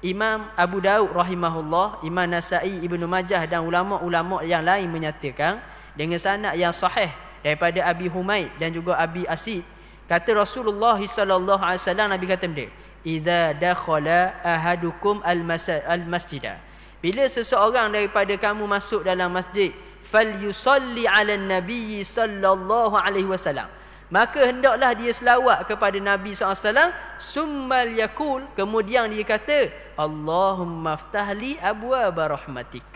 Imam Abu Daud rahimahullah, Imam Nasai, Ibnu Majah dan ulama-ulama yang lain menyatakan dengan sanad yang sahih daripada Abi Humaid dan juga Abi Asid, kata Rasulullah sallallahu alaihi wasallam, Nabi kata dia, idza dakhala ahadukum al-masjida, bila seseorang daripada kamu masuk dalam masjid, falyusalli 'alan nabiy sallallahu alaihi wasallam, maka hendaklah dia selawat kepada Nabi SAW. Summal yakul, kemudian dia kata, Allahumma aftahli abwaaba rahmatik.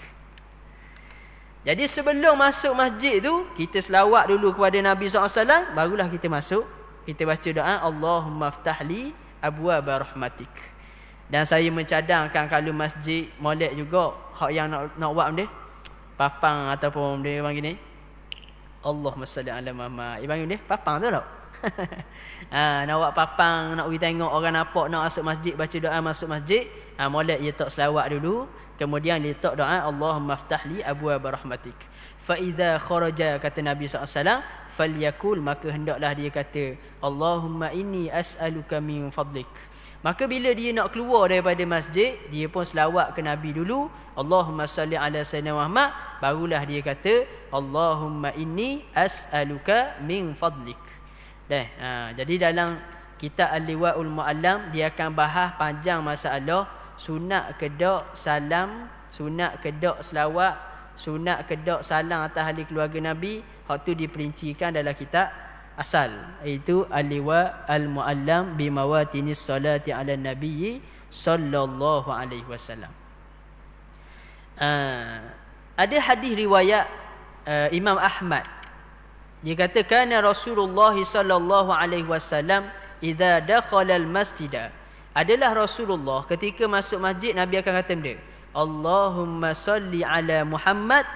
Jadi sebelum masuk masjid tu, kita selawat dulu kepada Nabi SAW, barulah kita masuk. Kita baca doa, Allahumma aftahli abwaaba rahmatik. Dan saya mencadangkan kalau masjid molek juga, hak yang nak buat benda papang ataupun dia orang gini, Allahumma salli ala Muhammad, ibarat dia papang tu tak? Nak buat papang, nak pergi tengok orang nampak nak masuk masjid, baca doa masuk masjid, molek letak selawat dulu, kemudian letak doa Allahumma aftahli abwaaba rahmatik. Fa idza kharaja, kata Nabi SAW, falyakul, maka hendaklah dia kata Allahumma inni as'aluka min fadlik. Maka bila dia nak keluar daripada masjid, dia pun selawat ke Nabi dulu, Allahumma salli ala sayyidina Muhammad, barulah dia kata Allahumma inni as'aluka min fadlik. Jadi dalam kitab Al-Liwa'ul Mu'allam, dia akan bahas panjang masalah sunat ke dak salam, sunat ke dak selawat, sunat ke dak salam atas ahli keluarga Nabi. Hak tu diperincikan dalam kitab asal, iaitu Al-Liwa' Al-Mu'allam bi mawatinis salati ala nabiyyi sallallahu alaihi wasallam. Ada hadis riwayat Imam Ahmad, dia kata kana Rasulullah sallallahu alaihi wasallam idza dakhala al-masjid, adalah Rasulullah ketika masuk masjid, Nabi akan kata benda, Allahumma salli ala Muhammad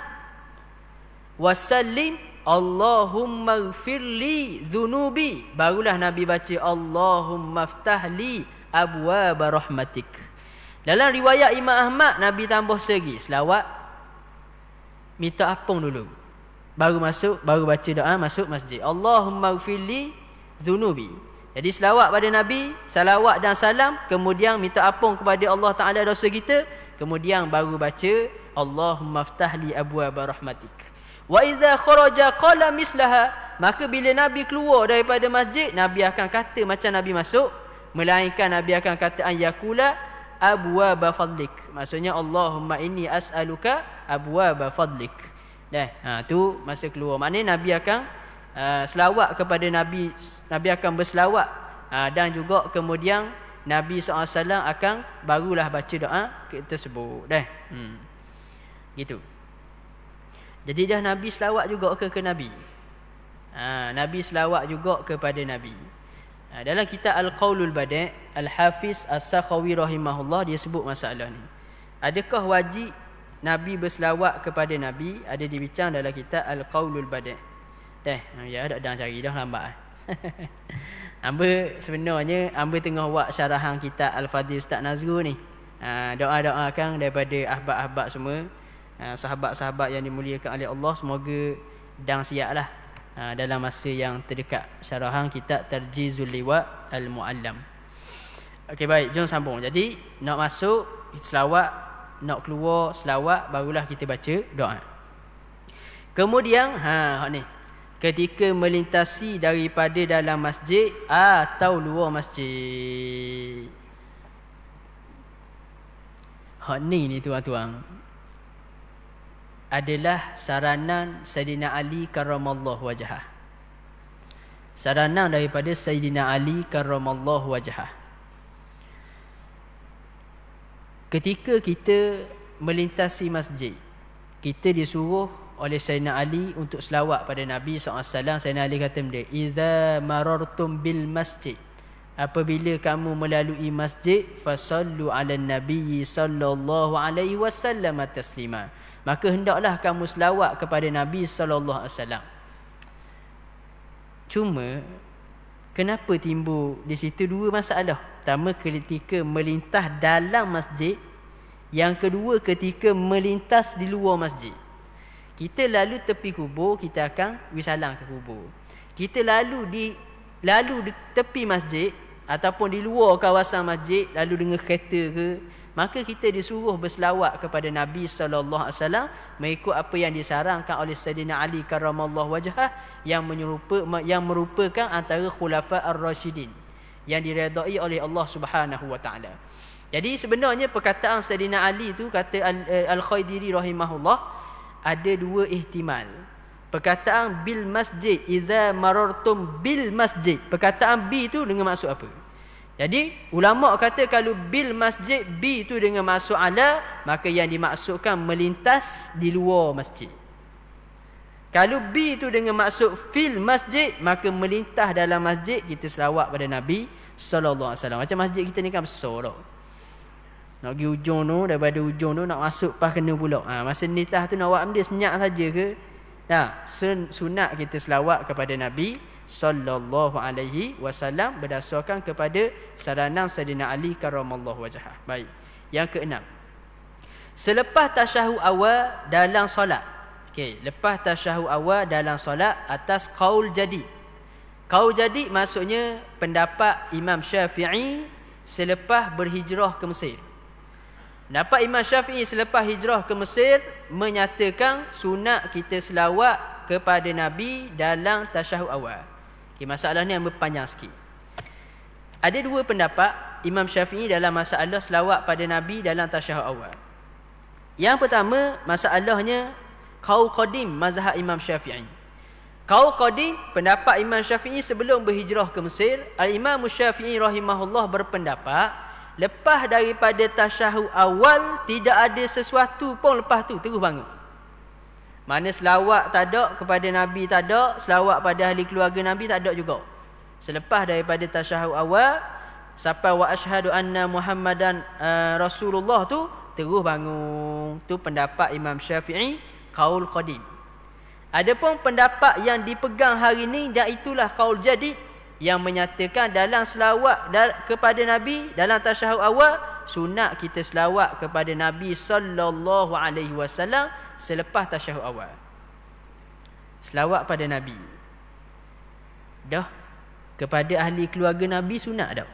wa sallim Allahumma ighfirli dhunubi, barulah Nabi baca Allahumma aftahli abwaaba rahmatik. Dalam riwayat Imam Ahmad, Nabi tambah segi selawat, minta apung dulu, baru masuk, baru baca doa masuk masjid, Allahumma ighfirli dhunubi. Jadi selawat pada Nabi, salawat dan salam, kemudian minta apung kepada Allah Ta'ala dosa kita, kemudian baru baca Allahumma aftahli abwaaba rahmatik. Wa idza kharaja qala mislaha, maka bila Nabi keluar daripada masjid, Nabi akan kata macam Nabi masuk, melainkan Nabi akan kata an yakula abwaaba fadlik, maksudnya Allahumma inni as'aluka abwaaba fadlik. Tu masa keluar, maknanya Nabi akan selawat kepada Nabi, Nabi akan berselawat, dan juga kemudian Nabi SAW akan barulah baca doa tersebut. Gitu. Jadi dah Nabi selawat juga ke Nabi. Nabi selawat juga kepada Nabi. Dalam kitab Al-Qaulul Badi', Al-Hafiz As-Sakhawi rahimahullah, dia sebut masalah ni. Adakah wajib Nabi berselawat kepada Nabi? Ada dibincang dalam kitab Al-Qaulul Badi'. Ya dah cari dah lambat. Hamba sebenarnya hamba tengah buat syarahan kitab Al-Fadhil Ustaz Nazrul ni. Doa-doakan daripada ahbab-ahbab semua, sahabat-sahabat yang dimuliakan oleh Allah, semoga dan siaplah dalam masa yang terdekat syarahan kitab Tarjizul Liwa' Al-Mu'allam. Okey, baik, jom sambung. Jadi nak masuk selawat, nak keluar selawat, barulah kita baca doa. Kemudian ni, ketika melintasi daripada dalam masjid atau luar masjid. Ni tuan-tuan. adalah saranan Sayyidina Ali karramallahu wajhah. Saranan daripada Sayyidina Ali karramallahu wajhah. Ketika kita melintasi masjid, kita disuruh oleh Sayyidina Ali untuk selawat pada Nabi SAW. Sayyidina Ali kata benda, "Idza marartum bil masjid." Apabila kamu melalui masjid, fasallu ala nabi sallallahu alaihi wasallam taslima. Maka hendaklah kamu selawat kepada Nabi sallallahu alaihi wasallam. Cuma kenapa timbul di situ dua masalah? Pertama, ketika melintas dalam masjid. Yang kedua, ketika melintas di luar masjid. Kita lalu tepi kubur, kita akan wisalang ke kubur. Kita lalu di tepi masjid ataupun di luar kawasan masjid, lalu dengan kereta ke, maka kita disuruh berselawat kepada Nabi sallallahu alaihi wasallam mengikut apa yang disarankan oleh Sayyidina Ali karramallahu wajhah yang merupakan antara khulafa ar-rasyidin yang diredai oleh Allah Subhanahu wa taala. Jadi sebenarnya perkataan Sayyidina Ali tu, kata Al-Khaidiri rahimahullah, ada dua ihtimal. Perkataan bil masjid, idza marartum bil masjid, perkataan bi tu dengan maksud apa? Jadi ulama kata kalau bil masjid, bi tu dengan maksud ala, maka yang dimaksudkan melintas di luar masjid. Kalau bi tu dengan maksud fil masjid, maka melintas dalam masjid, kita selawat pada Nabi sallallahu alaihi wasallam. Macam masjid kita ni kan besar tau. Nak pergi ujung tu, daripada ujung tu nak masuk pas kena pula. Masa nitah tu nak buat benda senyap saja ke? Nah, sunat kita selawat kepada Nabi sallallahu alaihi wasallam berdasarkan kepada saranan Sayyidina Ali karramallahu wajhah. Baik. Yang keenam. Selepas tasyahud awal dalam solat. Okey, lepas tasyahud awal dalam solat atas qaul jadi. Qaul jadi maksudnya pendapat Imam Syafi'i selepas berhijrah ke Mesir. Pendapat Imam Syafi'i selepas hijrah ke Mesir menyatakan sunat kita selawat kepada Nabi dalam tasyahud awal. Okay, masalah ni yang berpanjang sikit. Ada dua pendapat Imam Syafi'i dalam masalah selawat pada Nabi dalam tasyahud awal. Yang pertama, masalahnya qaul qadim mazhab Imam Syafi'i. Qaul qadim, pendapat Imam Syafi'i sebelum berhijrah ke Mesir, Al-Imam Syafi'i rahimahullah berpendapat lepas daripada tasyahud awal tidak ada sesuatu pun lepas tu terus bangun. Mana selawat tak ada kepada Nabi, tak ada selawat pada ahli keluarga Nabi, tak ada juga. Selepas daripada tasyahud awal sampai wa asyhadu anna Muhammadan Rasulullah tu terus bangun. Tu pendapat Imam Syafi'i qaul qadim. Adapun pendapat yang dipegang hari ni, dan itulah qaul jadid, yang menyatakan dalam selawat kepada Nabi dalam tasyahud awal sunat kita selawat kepada Nabi sallallahu alaihi wasallam selepas tasyahud awal. Selawat pada Nabi dah, kepada ahli keluarga Nabi sunat dah.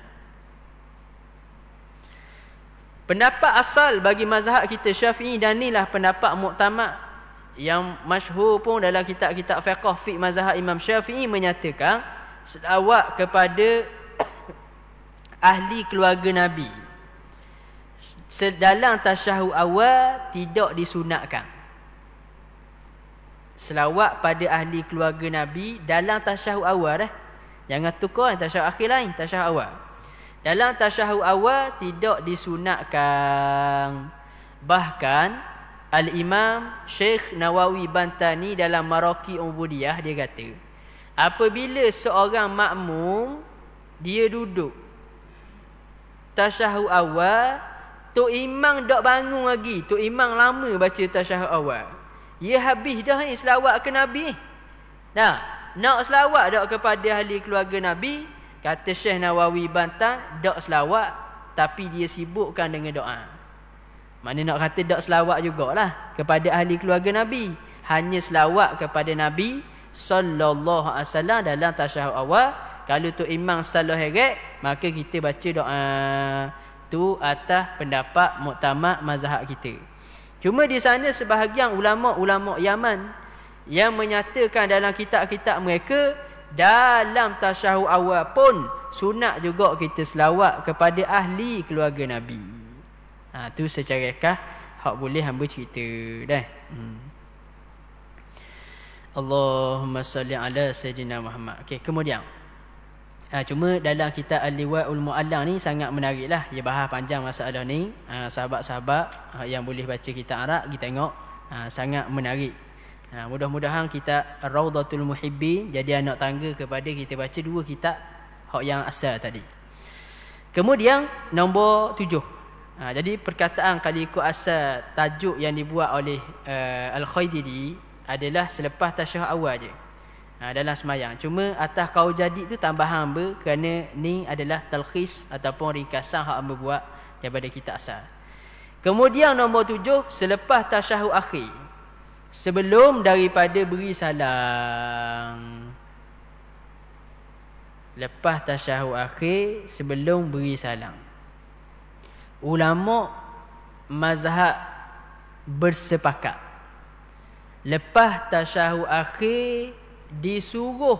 Pendapat asal bagi mazhab kita Syafi'i, dan inilah pendapat muktamad yang masyhur pun dalam kitab-kitab fiqh mazhab Imam Syafi'i, menyatakan selawat kepada ahli keluarga Nabi dalam tasyahud awal tidak disunatkan. Selawat pada ahli keluarga Nabi dalam tasyahud awal jangan tukar tasyahud akhir lain, tasyahud awal. Dalam tasyahud awal tidak disunatkan. Bahkan Al-Imam Syekh Nawawi Bantani dalam Maraqi Ubudiyah dia kata, apabila seorang makmum dia duduk tasyahud awal, Tok Imam tak bangun lagi, Tok Imam lama baca tasyahud awal, dia habis dah ni selawat ke Nabi. Nah, nak selawat tak kepada ahli keluarga Nabi, kata Syekh Nawawi Bantan, tak selawat tapi dia sibukkan dengan doa. Mana nak kata tak selawat jugalah kepada ahli keluarga Nabi, hanya selawat kepada Nabi sallallahu alaihi wasallam dalam tasyahud awal. Kalau tu imam salah heret, maka kita baca doa tu atas pendapat muktamad mazhab kita. Cuma di sana sebahagian ulama-ulama Yaman yang menyatakan dalam kitab-kitab mereka dalam tasyahud awal pun sunat juga kita selawat kepada ahli keluarga Nabi. Tu secara kah hak boleh hamba cerita dah. Allahumma salli ala Sayyidina Muhammad. Okey, kemudian cuma dalam kitab Al-Liwa'ul Mu'allam ni sangat menarik lah. Dia bahas panjang masalah ni. Sahabat-sahabat yang boleh baca kitab Arab, kita tengok sangat menarik. Mudah-mudahan kitab Rawdatul Muhibbin jadi anak tangga kepada kita baca dua kitab hak yang asal tadi. Kemudian nombor 7. Jadi perkataan kalau ikut asal tajuk yang dibuat oleh Al-Khaididi adalah selepas tasyahud awal je. Dalam semayang. Cuma atas kau jadi tu tambahan hamba kerana ni adalah talkhis ataupun ringkasan hak hamba buat daripada kitab asal. Kemudian nombor 7, selepas tasyahud akhir, sebelum daripada beri salam. Lepas tasyahud akhir, sebelum beri salam, ulama mazhab bersepakat lepas tasyahud akhir disuruh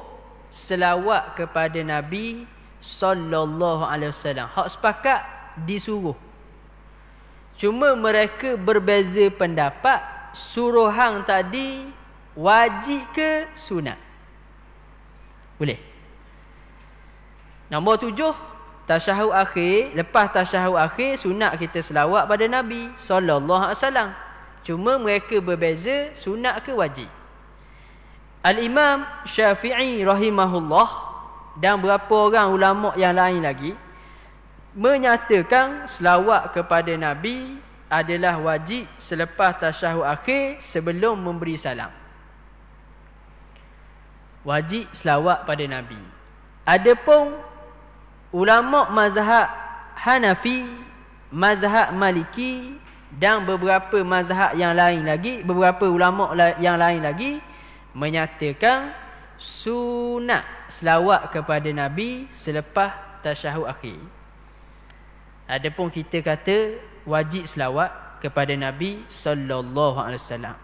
selawat kepada Nabi sallallahu alaihi wasallam. Hak sepakat disuruh. Cuma mereka berbeza pendapat, suruhan tadi wajib ke sunat. Boleh. Nombor 7, tasyahud akhir, lepas tasyahud akhir sunat kita selawat pada Nabi sallallahu alaihi wasallam. Cuma mereka berbeza sunat ke wajib. Al-Imam Syafi'i rahimahullah dan beberapa orang ulama yang lain lagi menyatakan selawat kepada Nabi adalah wajib selepas tasyahud akhir sebelum memberi salam. Wajib selawat pada Nabi. Adapun ulama mazhab Hanafi, mazhab Maliki dan beberapa mazhab yang lain lagi, beberapa ulama yang lain lagi menyatakan sunat selawat kepada Nabi selepas tasyahud akhir. Adapun kita kata wajib selawat kepada Nabi sallallahu alaihi wasallam.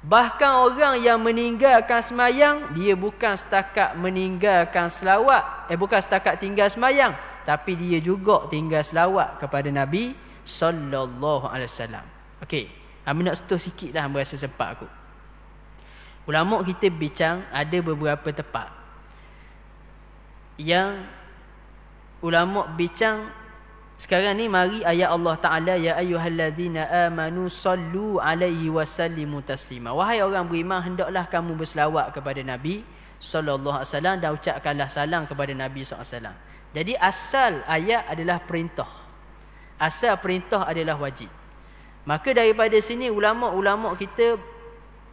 Bahkan orang yang meninggalkan semayang, dia bukan setakat meninggalkan selawat, bukan setakat tinggal semayang, tapi dia juga tinggal selawat kepada Nabi sallallahu alaihi wasallam. Okey, kami nak sentuh sikitlah, berasa sempat aku. Ulama kita bincang ada beberapa tempat yang ulama bincang sekarang ni. Mari ayat Allah Ta'ala, ya ayyuhalladzina amanu sallu alaihi wasallimu taslima. Wahai orang beriman, hendaklah kamu berselawat kepada Nabi sallallahu alaihi wasallam dan ucapkanlah salam kepada Nabi sallallahu alaihi wasallam. Jadi asal ayat adalah perintah. Asal perintah adalah wajib. Maka daripada sini ulama-ulama kita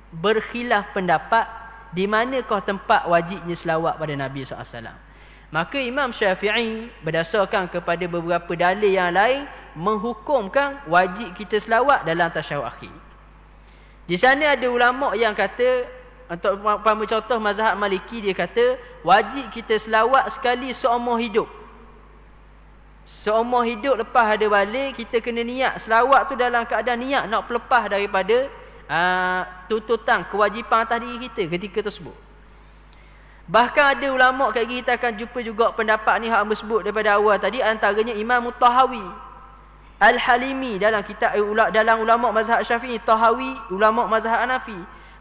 berkhilaf pendapat di manakah tempat wajibnya selawat pada Nabi SAW. Maka Imam Syafi'i berdasarkan kepada beberapa dalil yang lain menghukumkan wajib kita selawat dalam tasyahud akhir. Di sana ada ulama yang kata, untuk contoh mazhab Maliki, dia kata wajib kita selawat sekali seumur hidup. Seumur hidup lepas ada balik, kita kena niat selawat tu dalam keadaan niat nak pelepah daripada tuntutan kewajipan atas diri kita ketika tersebut. Bahkan ada ulama, kita akan jumpa juga pendapat ni hak hamba sebut daripada awal tadi, antaranya Imam Tahawi Al-Halimi dalam kitab dalam ulama mazhab Syafi'i, Tahawi ulama mazhab Hanafi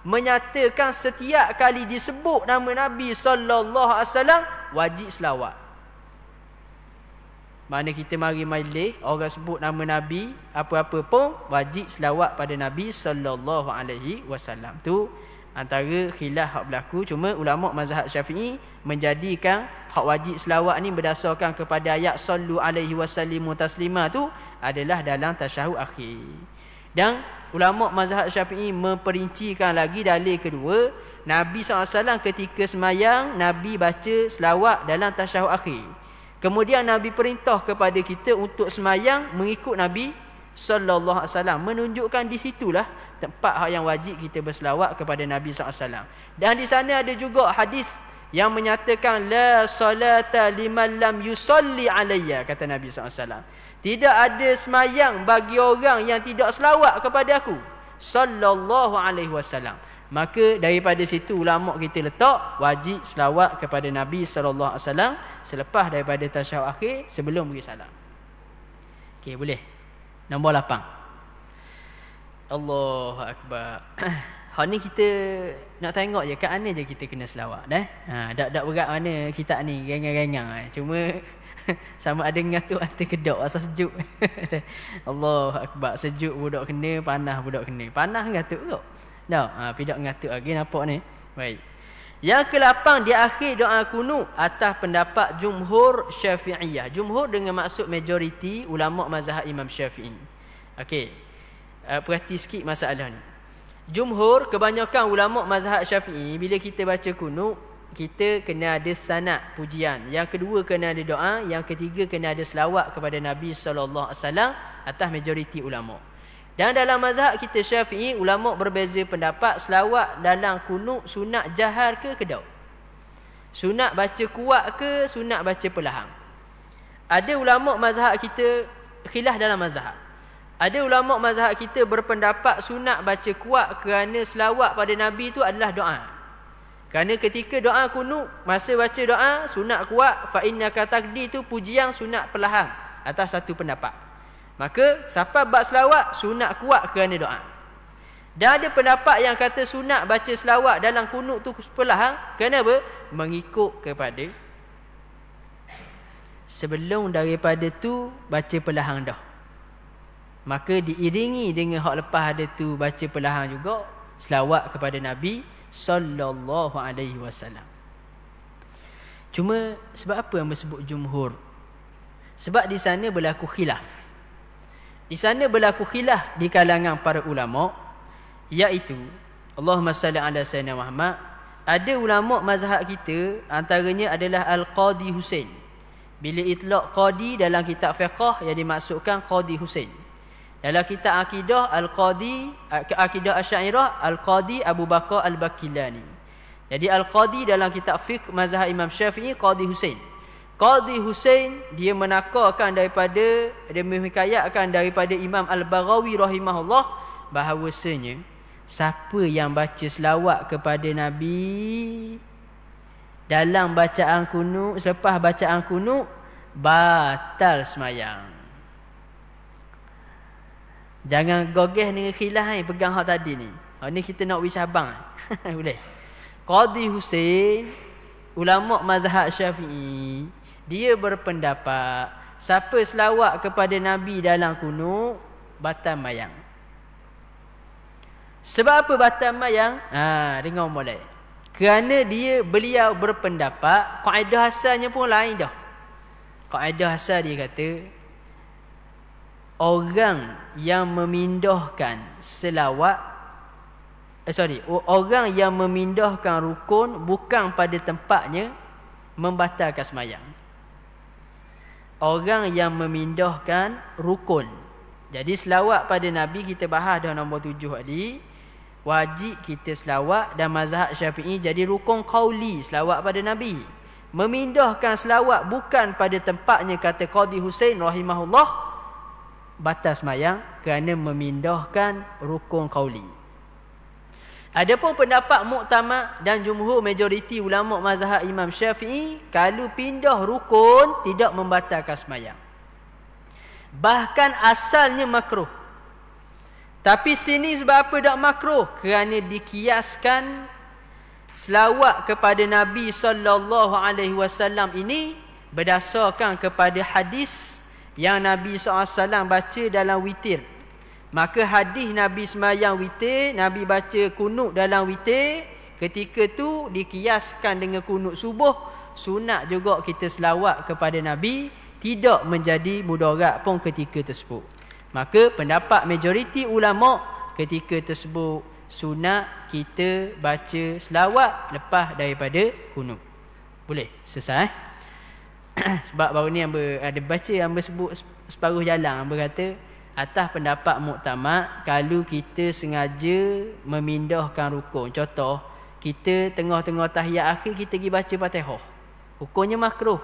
menyatakan setiap kali disebut nama Nabi sallallahu alaihi wasallam wajib selawat. Mana kita mari majlis, orang sebut nama Nabi, apa-apa pun wajib selawat pada Nabi sallallahu alaihi wasallam. Tu antara khilaf hak berlaku. Cuma ulama mazhab Syafi'i menjadikan hak wajib selawat ni berdasarkan kepada ayat sallu alaihi wasallimu taslima tu adalah dalam tasyahud akhir. Dan ulama mazhab Syafi'i memperincikan lagi dalil kedua, Nabi SAW ketika semayang, Nabi baca selawat dalam tasyahud akhir. Kemudian Nabi perintah kepada kita untuk semayang mengikut Nabi sallallahu alaihi wasallam, menunjukkan di situlah tempat yang wajib kita berselawat kepada Nabi sallallahu alaihi wasallam. Dan di sana ada juga hadis yang menyatakan la salata liman lam yusalli alayya, kata Nabi sallallahu alaihi wasallam. Tidak ada semayang bagi orang yang tidak selawat kepada aku sallallahu alaihi wasallam. Maka daripada situ ulama kita letak wajib selawat kepada Nabi sallallahu alaihi wasallam selepas daripada tasyahud akhir sebelum beri salam. Okey, boleh. Nombor 8. Allahu akbar. Hak ni kita nak tengok je kat mana je kita kena selawat dah. Tak berat mana kita ni rengang-rengang. Cuma sama ada ngatuk atas kedok asal sejuk. Allahu akbar, sejuk budak kena, panas budak kena. Panas ngatuk kok. Dak, pidak ngatuk lagi nampak ni. Baik. Yang ke-8 di akhir doa kunut atas pendapat jumhur Syafi'iyah. Jumhur dengan maksud majoriti ulama mazhab Imam Syafi'i. Okey. Perhati sikit masalah ni. Jumhur, kebanyakan ulama mazhab Syafi'i, bila kita baca kunut, kita kena ada sanad pujian. Yang kedua kena ada doa, yang ketiga kena ada selawat kepada Nabi sallallahu alaihi wasallam atas majoriti ulama. Dan dalam mazhab kita Syafi'i, ulama berbeza pendapat selawat dalam kunut sunat jahar ke kedau. Sunat baca kuat ke sunat baca perlahan. Ada ulama mazhab kita khilaf dalam mazhab. Ada ulama mazhab kita berpendapat sunat baca kuat kerana selawat pada Nabi itu adalah doa. Kerana ketika doa kunut, masa baca doa sunat kuat, fa innaka taqdi itu pujian sunat perlahan atas satu pendapat. Maka siapa bab selawat sunat kuat kerana doa. Dan ada pendapat yang kata sunat baca selawat dalam kunut tu perlahan. Kenapa? Mengikut kepada sebelum daripada tu baca perlahan dah. Maka diiringi dengan hak lepas ada tu baca perlahan juga selawat kepada Nabi sallallahu alaihi wasallam. Cuma sebab apa yang disebut jumhur? Sebab di sana berlaku khilaf. Di sana berlaku khilaf di kalangan para ulama, iaitu Allahumma salli ala sayyidina Muhammad. Ada ulama mazhab kita, antaranya adalah Al-Qadi Husain. Bila itlaq qadi dalam kitab fiqh, yang dimaksudkan Qadi Husain. Dalam kitab akidah Al-Qadi, akidah Asy'ariyah, Al-Qadi Abu Bakar Al-Bakilani. Jadi Al-Qadi dalam kitab fiqh mazhab Imam Syafi'i, Qadi Husain. Qadi Husain dia menakarkan daripada, dia menghikayatkan daripada Imam Al-Baghawi rahimahullah bahawasanya siapa yang baca selawat kepada Nabi dalam bacaan kunut, selepas bacaan kunut, batal semayang. Jangan gogeh dengan khilaf ni, pegang hak tadi ni. Ni kita nak wis abang. Boleh. Qadi Husain, ulama mazhab Syafi'i, dia berpendapat siapa selawat kepada Nabi dalam kunut batal mayang. Sebab apa batal mayang? Dengar mulai. Kerana beliau berpendapat kaedah asalnya pun lain dah. Kaedah asal dia kata orang yang memindahkan selawat orang yang memindahkan rukun bukan pada tempatnya membatalkan sembahyang. Orang yang memindahkan rukun. Jadi selawat pada Nabi kita bahas dah nombor 7 tadi. Wajib kita selawat, dan mazhab Syafi'i jadi rukun qauli selawat pada Nabi. Memindahkan selawat bukan pada tempatnya, kata Qadi Husain rahimahullah, batal sembahyang kerana memindahkan rukun qauli. Adapun pendapat muktamad dan jumhur majoriti ulama mazhab Imam Syafi'i, kalau pindah rukun tidak membatalkan sembahyang. Bahkan asalnya makruh. Tapi sini sebab apa tak makruh? Kerana dikiaskan selawat kepada Nabi sallallahu alaihi wasallam ini berdasarkan kepada hadis yang Nabi SAW baca dalam witir. Maka hadis Nabi sembahyang witir, Nabi baca kunut dalam witir, ketika tu dikiaskan dengan kunut subuh, sunat juga kita selawat kepada Nabi, tidak menjadi mudarat pun ketika tersebut. Maka pendapat majoriti ulama ketika tersebut sunat kita baca selawat lepas daripada kunut. Boleh? Selesai? Sebab baru ni ada baca yang sebut separuh jalan, berkata atas pendapat muktamad, kalau kita sengaja memindahkan rukun, contoh kita tengah-tengah tahiyat akhir kita pergi baca Fatihah, hukumnya makruh.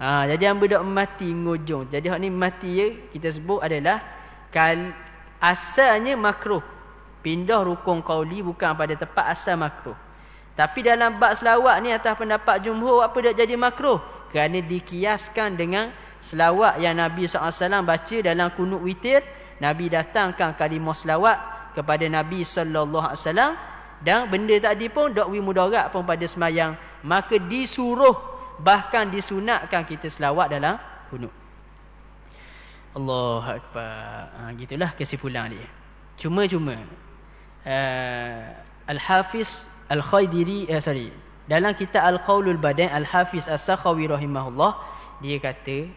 Jadi hamba dak mati ngujung. Jadi hak ni mati ya, kita sebut adalah asalnya makruh. Pindah rukun qauli bukan pada tempat asal makruh. Tapi dalam bab selawat ni atas pendapat jumhur, apa dak jadi makruh? Kerana dikiaskan dengan selawat yang Nabi SAW baca dalam kunut witir. Nabi datangkan kalimah selawat kepada Nabi sallallahu alaihi wasallam, dan benda tadi pun dakwi mudarat pun pada semayang, maka disuruh bahkan disunatkan kita selawat dalam kunut. Allahu akbar. Gitulah kesimpulan dia. Cuma Al-Hafiz Al-Khaidiri dalam kitab Al-Qaulul Badan, Al-Hafiz As-Sakhawi rahimahullah, dia kata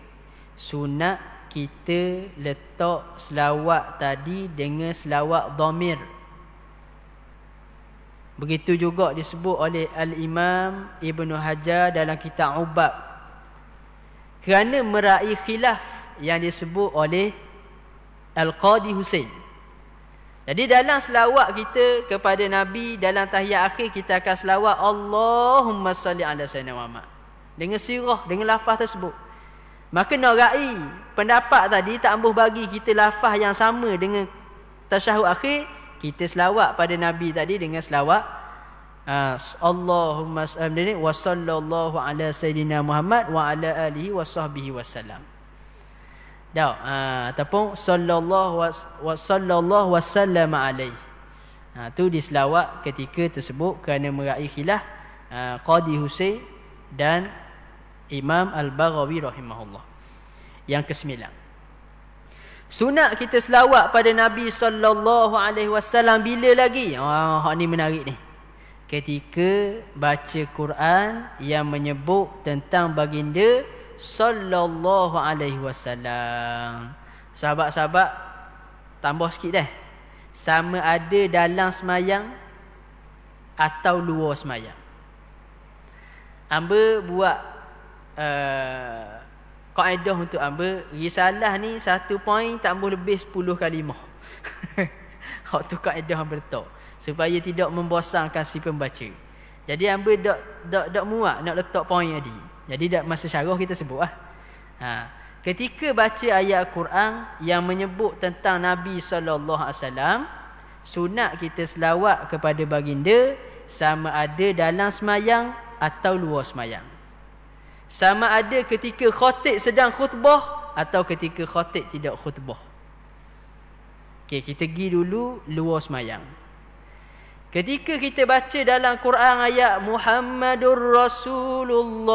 sunat kita letak selawat tadi dengan selawat dhamir. Begitu juga disebut oleh Al-Imam Ibn Hajar dalam kitab Ubab, kerana meraih khilaf yang disebut oleh Al-Qadi Husain. Jadi dalam selawat kita kepada Nabi dalam tahiyat akhir, kita akan selawat Allahumma salli ala sayyidina Muhammad dengan sirah, dengan lafaz tersebut. Maka nak ra'i pendapat tadi tak ambuh bagi kita lafaz yang sama dengan tasyahud akhir, kita selawat pada Nabi tadi dengan selawat Allahumma wa sallallahu ala sayyidina Muhammad wa ala alihi wa sahbihi wasallam. Ataupun sallallahu wasallam alaihi. Tu diselawat ketika tersebut kerana meraih khilaf Qadi Husain dan Imam Al-Baghawi rahimahullah. Yang ke-9, sunat kita selawat pada Nabi sallallahu alaihi wasallam bila lagi? Hak ni menarik ni. Ketika baca Quran yang menyebut tentang baginda sallallahu alaihi wasallam. Sahabat-sahabat tambah sikit dah. Sama ada dalam semayang atau luar semayang. Amba buat kaedah untuk amba, risalah ni 1 poin tambah lebih 10 kalimah. Hak tu kaedah amba letak supaya tidak membosankan si pembaca. Jadi amba dak muat nak letak poin tadi. Jadi masa syarah kita sebut lah. Ketika baca ayat Quran yang menyebut tentang Nabi SAW, sunat kita selawat kepada baginda sama ada dalam semayang atau luar semayang. Sama ada ketika khatib sedang khutbah atau ketika khatib tidak khutbah. Okey, kita pergi dulu luar semayang. Ketika kita baca dalam Quran ayat Muhammadur Rasulullah,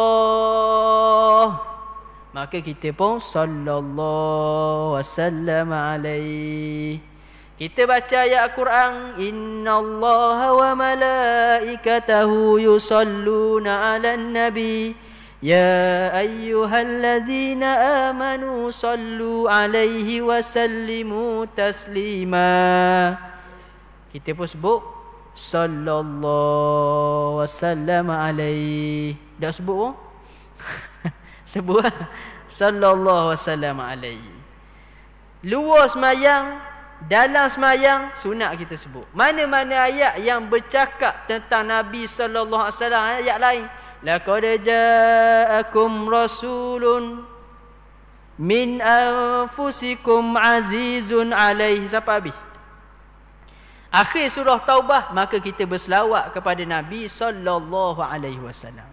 maka kita pun sallallahu wasallam alaihi. Kita baca ayat Quran innallaha wa malaikatahu yusalluna 'alan nabi ya ayyuhalladzina amanu sallu 'alaihi wa sallimu taslima. Kita pun sebut sallallahu wasallam alaihi. Dah sebut pun? Sebut sallallahu wasallam alaihi. Luar semayang, dalam semayang, sunat kita sebut. Mana-mana ayat yang bercakap tentang Nabi sallallahu alaihi wasallam, ayat lain, laqad ja'akum rasulun min anfusikum azizun alaihi, sampai habis. Akhir surah Taubah, maka kita berselawat kepada Nabi sallallahu alaihi wasallam.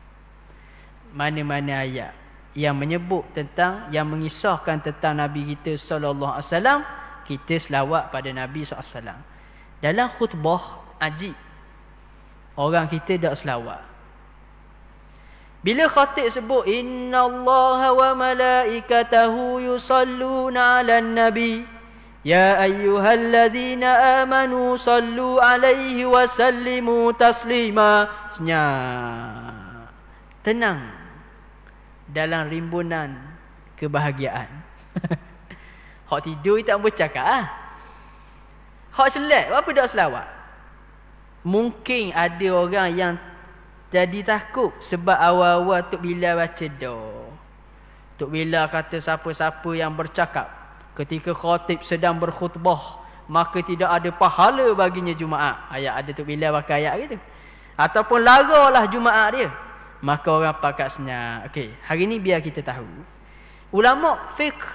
Mana-mana ayat yang menyebut tentang, yang mengisahkan tentang Nabi kita sallallahu alaihi wasallam, kita selawat pada Nabi sallallahu alaihi wasallam. Dalam khutbah ajib, orang kita tak selawat. Bila khatib sebut innallaha wa malaikatahu yusalluna 'alan nabi ya ayyuhalladzina amanu sallu 'alaihi wa sallimu taslima. Senyap, tenang dalam rimbunan kebahagiaan. Hak tidur tak bercakap ah. Hak celak apa dak selawat? Mungkin ada orang yang jadi takut sebab awal-awal Tok Bilal baca doa. Tok Bilal kata siapa-siapa yang bercakap ketika khatib sedang berkhutbah, maka tidak ada pahala baginya Jumaat. Ayat ada Tok Bilal pakai ayat gitu. Ataupun laralah Jumaat dia, maka orang pakat senyap. Okey, hari ni biar kita tahu. Ulama fiqh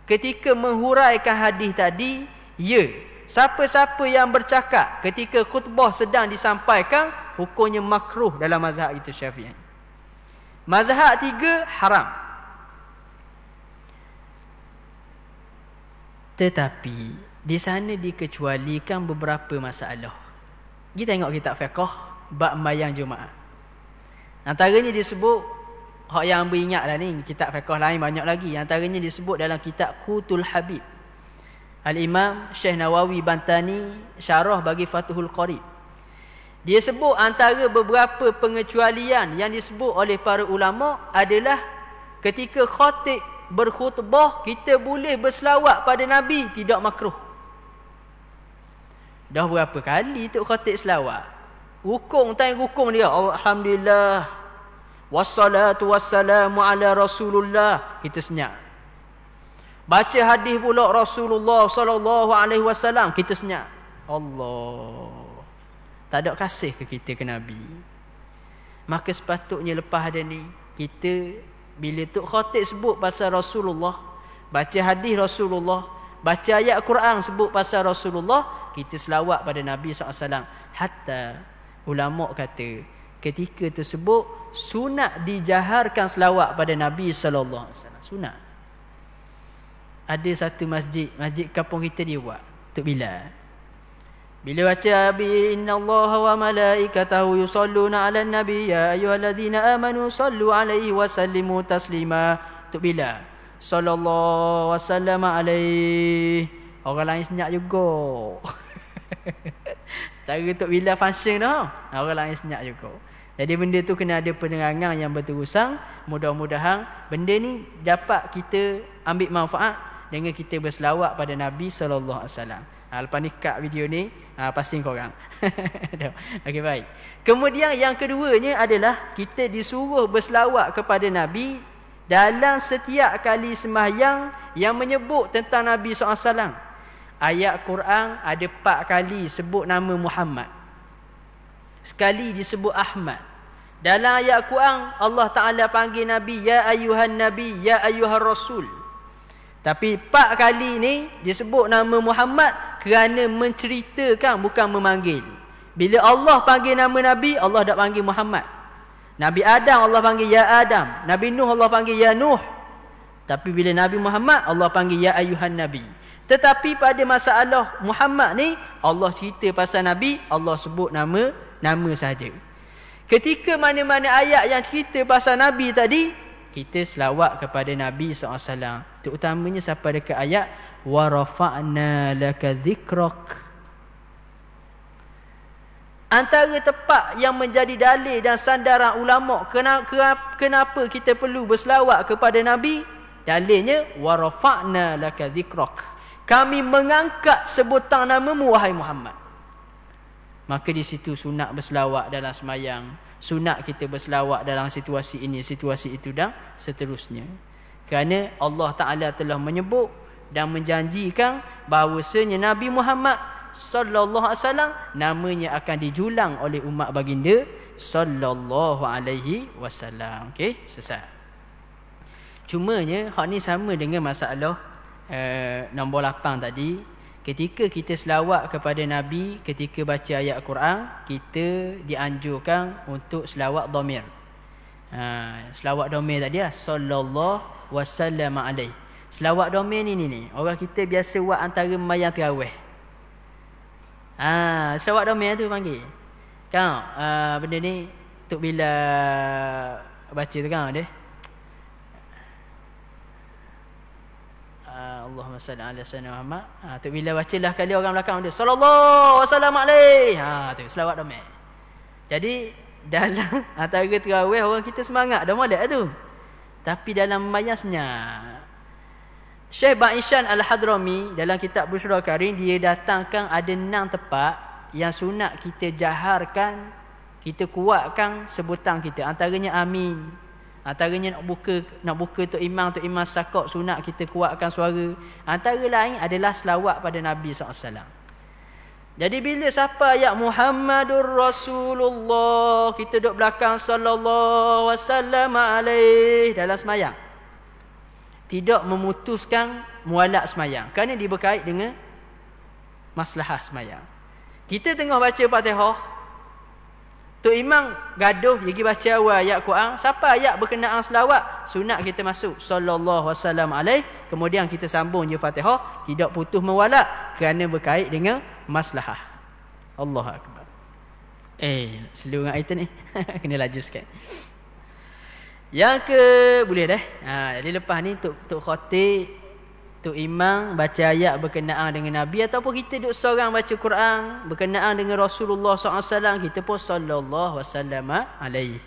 ketika menghuraikan hadis tadi, ya, siapa-siapa yang bercakap ketika khutbah sedang disampaikan, hukumnya makruh dalam mazhab itu Syafi'i. Mazhab 3 haram. Tetapi Di sana dikecualikan beberapa masalah. Kita tengok kitab fiqh bab sembahyang Jumaat. Antaranya disebut, hak yang beringatlah ni, kitab fiqh lain banyak lagi. Antaranya disebut dalam kitab Qutul Habib. Al-Imam Syekh Nawawi Bantani syarah bagi Fathul Qarib. Dia sebut antara beberapa pengecualian yang disebut oleh para ulama adalah ketika khatib berkhutbah, kita boleh berselawat pada Nabi, tidak makruh. Dah berapa kali tu khatib selawat? Rukung dia, alhamdulillah, wassalatu wassalamu ala Rasulullah, kita senyap. Baca hadis pula Rasulullah sallallahu alaihi wasallam, kita senyap. Allah, tak ada kasih ke kita ke Nabi. Maka sepatutnya lepas ada ni, kita bila tu khatib sebut pasal Rasulullah, baca hadis Rasulullah, baca ayat Quran sebut pasal Rasulullah, kita selawat pada Nabi SAW. Hatta ulama kata ketika tersebut sunat dijaharkan selawat pada Nabi SAW. Sunat. Ada satu masjid kampung kita dia buat, Tok Bilal. Bila baca innallaha wa malaikatahu yusalluna 'alan nabi ya ayyuhalladzina amanu sallu 'alaihi wa sallimu taslima, Tok Bilal sallallahu wasallam alaihi, orang lain senyap juga. Cara Tok Bilal function dah, orang lain senyap juga. Jadi benda tu kena ada penerangan yang berterusan. Mudah-mudahan benda ni dapat kita ambil manfaat dengan kita berselawat pada Nabi sallallahu alaihi wasallam. Lepas ni kat video ni pasting korang. Okey, baik. Kemudian yang keduanya adalah kita disuruh berselawat kepada Nabi dalam setiap kali sembahyang yang menyebut tentang Nabi SAW. Ayat Quran ada 4 kali sebut nama Muhammad, sekali disebut Ahmad. Dalam ayat Quran Allah Ta'ala panggil Nabi ya ayuhan Nabi, ya ayuhan Rasul. Tapi 4 kali ni disebut nama Muhammad kerana menceritakan, bukan memanggil. Bila Allah panggil nama Nabi, Allah tak panggil Muhammad. Nabi Adam Allah panggil ya Adam, Nabi Nuh Allah panggil ya Nuh. Tapi bila Nabi Muhammad, Allah panggil ya ayuhan Nabi. Tetapi pada masalah Muhammad ni, Allah cerita pasal Nabi, Allah sebut nama sahaja. Ketika mana-mana ayat yang cerita pasal Nabi tadi, kita selawat kepada Nabi SAW. Terutamanya sampai dekat ayat wa rafa'na laka dzikrak. Antara tempat yang menjadi dalil dan sandaran ulama kenapa kita perlu berselawat kepada Nabi, dalilnya wa rafa'na laka dzikrak. Kami mengangkat sebutan namamu wahai Muhammad. Maka di situ sunat berselawat dalam sembahyang, sunat kita berselawat dalam situasi ini, situasi itu dan seterusnya. Kerana Allah Ta'ala telah menyebut dan menjanjikan bahawasanya Nabi Muhammad sallallahu alaihi wasallam namanya akan dijulang oleh umat baginda sallallahu alaihi wasallam. Okey, selesai. Cumanya hak ni sama dengan masalah nombor 8 tadi. Ketika kita selawat kepada Nabi ketika baca ayat Quran, kita dianjurkan untuk selawat dhamir. Selawat dhamir tadi lah, sallallahu wasallam alaihi. Selawat dhamir ni orang kita biasa buat antara sembahyang tarawih. Selawat dhamir tu panggil. Kan benda ni Tok bila baca tu kan dia. Allahumma salli ala sayyidina Muhammad. Tok bila bacalah kali orang belakang dia sallallahu wasallam alaihi. Tu selawat dhamir. Jadi dalam antara tarawih orang kita semangat dah molek tu. Tapi dalam sembahyang senyap. Syekh Ba'ishan Al-Hadrami dalam kitab Busyra Karim, dia datangkan ada 6 tempat yang sunat kita jaharkan, kita kuatkan sebutan kita. Antaranya amin. Antaranya nak buka Tok Imam Sakok, sunat kita kuatkan suara. Antara lain adalah selawat pada Nabi SAW. Jadi bila siapa ayat Muhammadur Rasulullah, kita duduk belakang sallallahu wasallam alaih dalam sembahyang, tidak memutuskan mualak sembahyang kerana dia berkait dengan maslahah sembahyang. Kita tengah baca Fatihah, Tok Imam gaduh dia pergi baca awal ayat Quran, siapa ayat berkenaan selawat, sunat kita masuk sallallahu wasallam alaih, kemudian kita sambung je Fatihah, tidak putus mewalak kerana berkait dengan maslahah. Allahu akbar. Slow dengan item ni. Kena laju sikit. Yang ke boleh dah. Jadi lepas ni Tok Khatib, Tok Imam baca ayat berkenaan dengan Nabi, ataupun kita duduk seorang baca Quran berkenaan dengan Rasulullah SAW, kita pun sallallahu wasallam alaihi.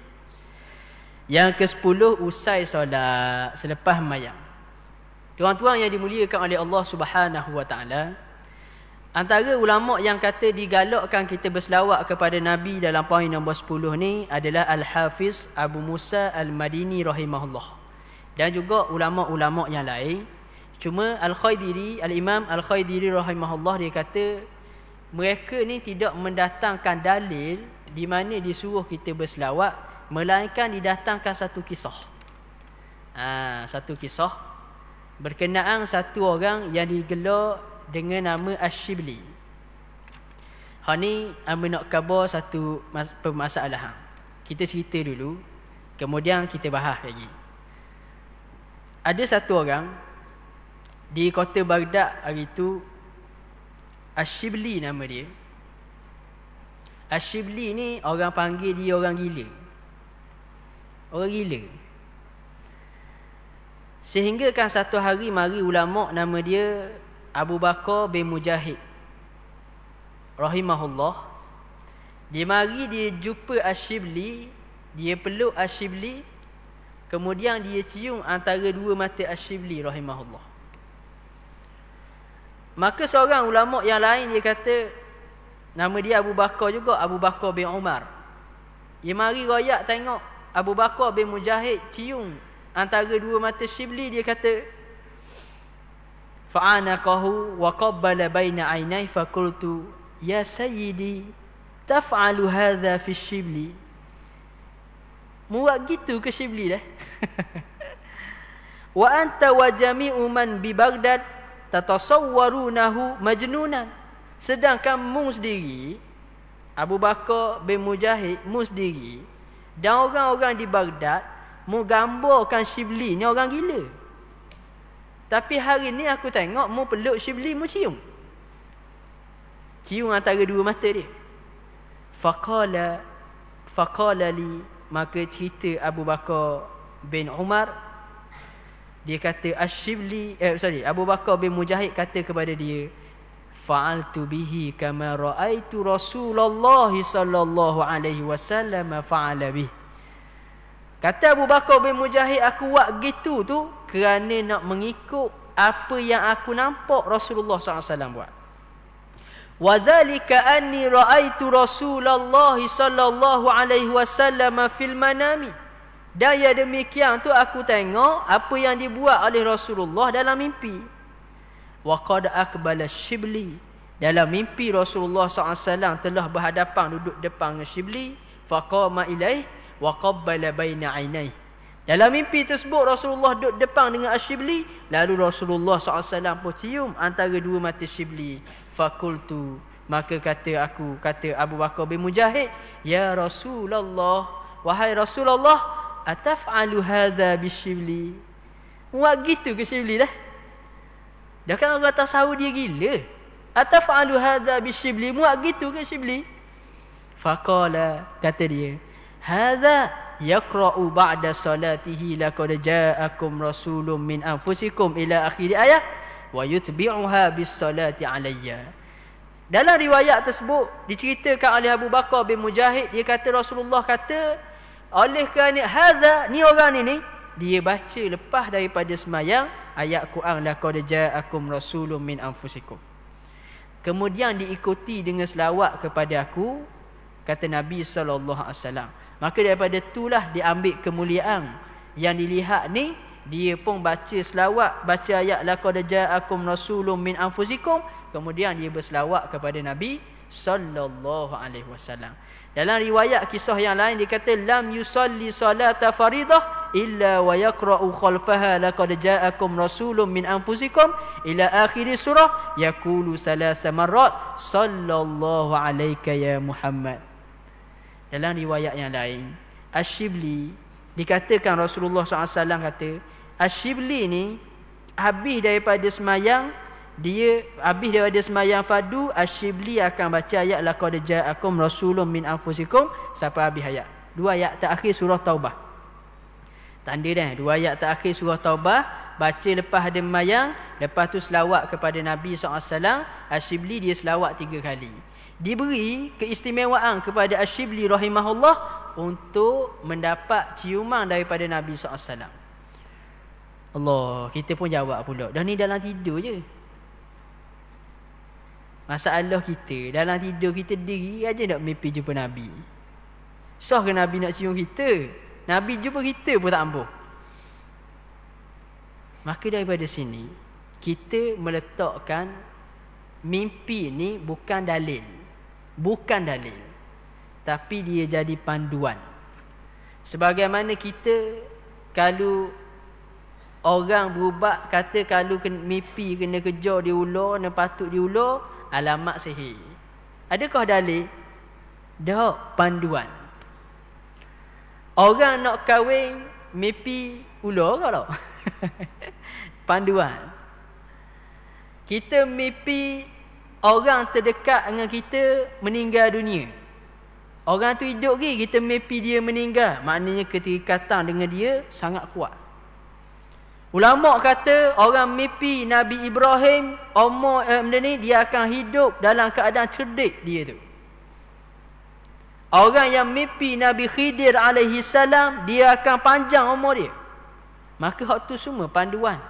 Yang ke-10, usai solat selepas mayang. Tuan-tuan yang dimuliakan oleh Allah Subhanahu wa taala, antara ulama yang kata digalakkan kita berselawat kepada Nabi dalam poin nombor 10 ni adalah Al-Hafiz Abu Musa Al-Madini rahimahullah, dan juga ulama-ulama yang lain. Cuma Al-Imam Al-Khaidiri rahimahullah, dia kata mereka ni tidak mendatangkan dalil di mana disuruh kita berselawat, melainkan didatangkan satu kisah. Satu kisah berkenaan satu orang yang digelar dengan nama Ash-Shibli. Ni amba nak khabar satu permasalahan. Kita cerita dulu, kemudian kita bahas lagi. Ada satu orang di kota Baghdad hari itu, Ash-Shibli nama dia. Ash-Shibli ni orang panggil dia orang gila. Orang gila. Sehingga kan satu hari mari ulama nama dia Abu Bakar bin Mujahid rahimahullah. Dia mari, dia jumpa Ash-Shibli, dia peluk Ash-Shibli, kemudian dia cium antara dua mata Ash-Shibli rahimahullah. Maka seorang ulama yang lain dia kata, nama dia Abu Bakar juga, Abu Bakar bin Umar. Dia mari royak tengok Abu Bakar bin Mujahid cium antara dua mata Shibli, dia kata fa'anaqahu wa qabbala baina aynai faqultu ya sayyidi taf'alu hadha fi Shibli. Muat gitu ke Shibli dah. Wa anta wa jami'u man bi Baghdad tatasawwarunahu majnunan. Sedangkan mu sendiri, Abu Bakar bin Mujahid, mu sendiri dan orang-orang di Baghdad, mu gambarkan Shibli ni orang gila. Tapi hari ni aku tengok mu peluk Shibli, mu cium antara dua mata dia. Faqala li, maka cerita Abu Bakar bin Umar, dia kata Abu Bakar bin Mujahid kata kepada dia, fa'altu bihi kama ra'aitu Rasulullah sallallahu alaihi wasallam fa'ala bih. Kata Abu Bakar bin Mujahid, aku buat gitu tu kerana nak mengikut apa yang aku nampak Rasulullah SAW buat. Wa dzalika anni ra'aitu Rasulullah sallallahu alaihi wasallam fil manami. Dan ya demikian tu aku tengok apa yang dibuat oleh Rasulullah dalam mimpi. Wa qad aqbala Shibli, dalam mimpi Rasulullah SAW telah berhadapan duduk depan dengan Shibli. Faqama ilaih wa qabbala baina ainai. Dalam mimpi tersebut Rasulullah duduk depan dengan Shibli, lalu Rasulullah SAW pun cium antara dua mata Shibli. Fakultu, maka kata Abu Bakar bin Mujahid, ya Rasulullah, wahai Rasulullah, ataf'alu hadha bisyibli. Buat gitu ke Shibli dah? Dah kan orang tahu dia gila. Ataf'alu hadha bisyibli, buat gitu ke Shibli? Faqala, kata dia, hadha yaqra'u ba'da salatihi laqad ja'akum rasulun min anfusikum ila akhir ayat wa yutbi'uha bis salati alayya. Dalam riwayat tersebut diceritakan oleh Abu Bakar bin Mujahid, dia kata Rasulullah kata, oleh kerana hadza, ni orang ni dia baca lepas daripada semayang ayat Quran, laqad ja'akum rasulun min anfusikum, kemudian diikuti dengan selawat kepada aku, kata Nabi SAW. Maka daripada itulah diambil kemuliaan yang dilihat ni, dia pun baca selawat, baca ayat laqad ja'akum rasulun min anfusikum, kemudian dia berselawat kepada Nabi sallallahu alaihi wasallam. Dalam riwayat kisah yang lain dia kata, lam yusalli salata faridah illa wa yaqra'u khalfaha laqad ja'akum rasulun min anfusikum ila akhir surah yaqulu salasa marrat sallallahu alayka ya Muhammad. Dalam riwayat yang lain, Ash-Shibli dikatakan Rasulullah SAW kata, Ash-Shibli ni habis daripada semayang fardu, Ash-Shibli akan baca ayat laqad ja'akum rasulun min anfusikum sampai habis ayat. 2 ayat terakhir surah Taubah. Tanda dah, 2 ayat terakhir surah Taubah baca lepas ada semayang, lepas tu selawat kepada Nabi SAW. Ash-Shibli dia selawat 3 kali. Diberi keistimewaan kepada Ash-Shibli rahimahullah untuk mendapat ciuman daripada Nabi SAW. Allah, kita pun jawab pula, dah ni dalam tidur je. Masalah kita, dalam tidur kita diri aja nak mimpi jumpa Nabi. Sah ke Nabi nak cium kita? Nabi jumpa kita pun tak ampuh. Maka daripada sini kita meletakkan mimpi ni bukan dalil. Bukan dalil. Tapi dia jadi panduan. Sebagaimana kita, kalau orang berubah kata kalau mimpi kena kejar diular, kena patut diular, alamat sihir. Adakah dalil? Tak, panduan. Orang nak kahwin mimpi ular ke tak? Panduan. Kita mimpi orang terdekat dengan kita meninggal dunia. Orang tu hidup lagi, kita mimpi dia meninggal, maknanya keterikatan dengan dia sangat kuat. Ulama kata orang mimpi Nabi Ibrahim benda ni, dia akan hidup dalam keadaan cerdik dia tu. Orang yang mimpi Nabi Khidir alaihi salam, dia akan panjang umur dia. Maka hak tu semua panduan.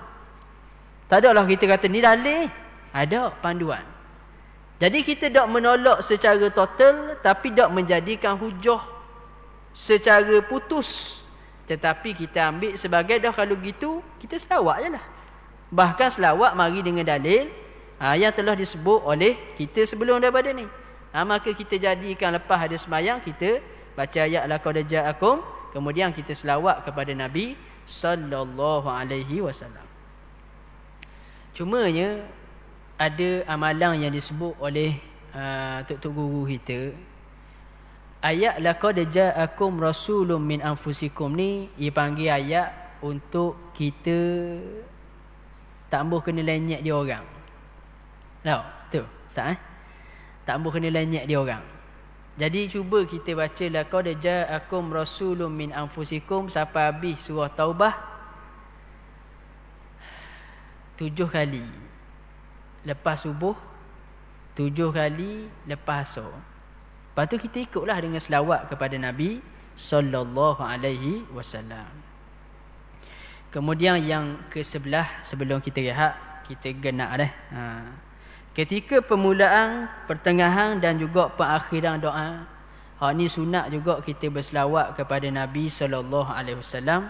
Tak adalah kita kata ni dalil. Ada panduan. Jadi kita tak menolak secara total, tapi tak menjadikan hujah secara putus. Tetapi kita ambil sebagai dah kalau gitu, kita selawat je lah. Bahkan selawat mari dengan dalil yang telah disebut oleh kita sebelum daripada ni. Maka kita jadikan lepas ada sembahyang, kita baca ayat laqad ja'akum, kemudian kita selawat kepada Nabi sallallahu alaihi wasallam. Cumanya ada amalan yang disebut oleh tok-tok guru kita. Ayat laqad ja'akum rasulun min anfusikum ni dia panggil ayat untuk kita tak ambuh kena lenyek dia orang. Tahu? Tu, Ustaz tak ambuh kena lenyek dia orang. Jadi cuba kita baca laqad ja'akum rasulun min anfusikum sampai habis surah Taubah 7 kali. Lepas subuh 7 kali, lepas asar. Lepas tu kita ikutlah dengan selawat kepada Nabi sallallahu alaihi wasallam. Kemudian yang ke-11 sebelum kita rehat, kita genak dah. Ketika permulaan, pertengahan dan juga perakhiran doa. Hak ni sunat juga kita berselawat kepada Nabi sallallahu alaihi wasallam.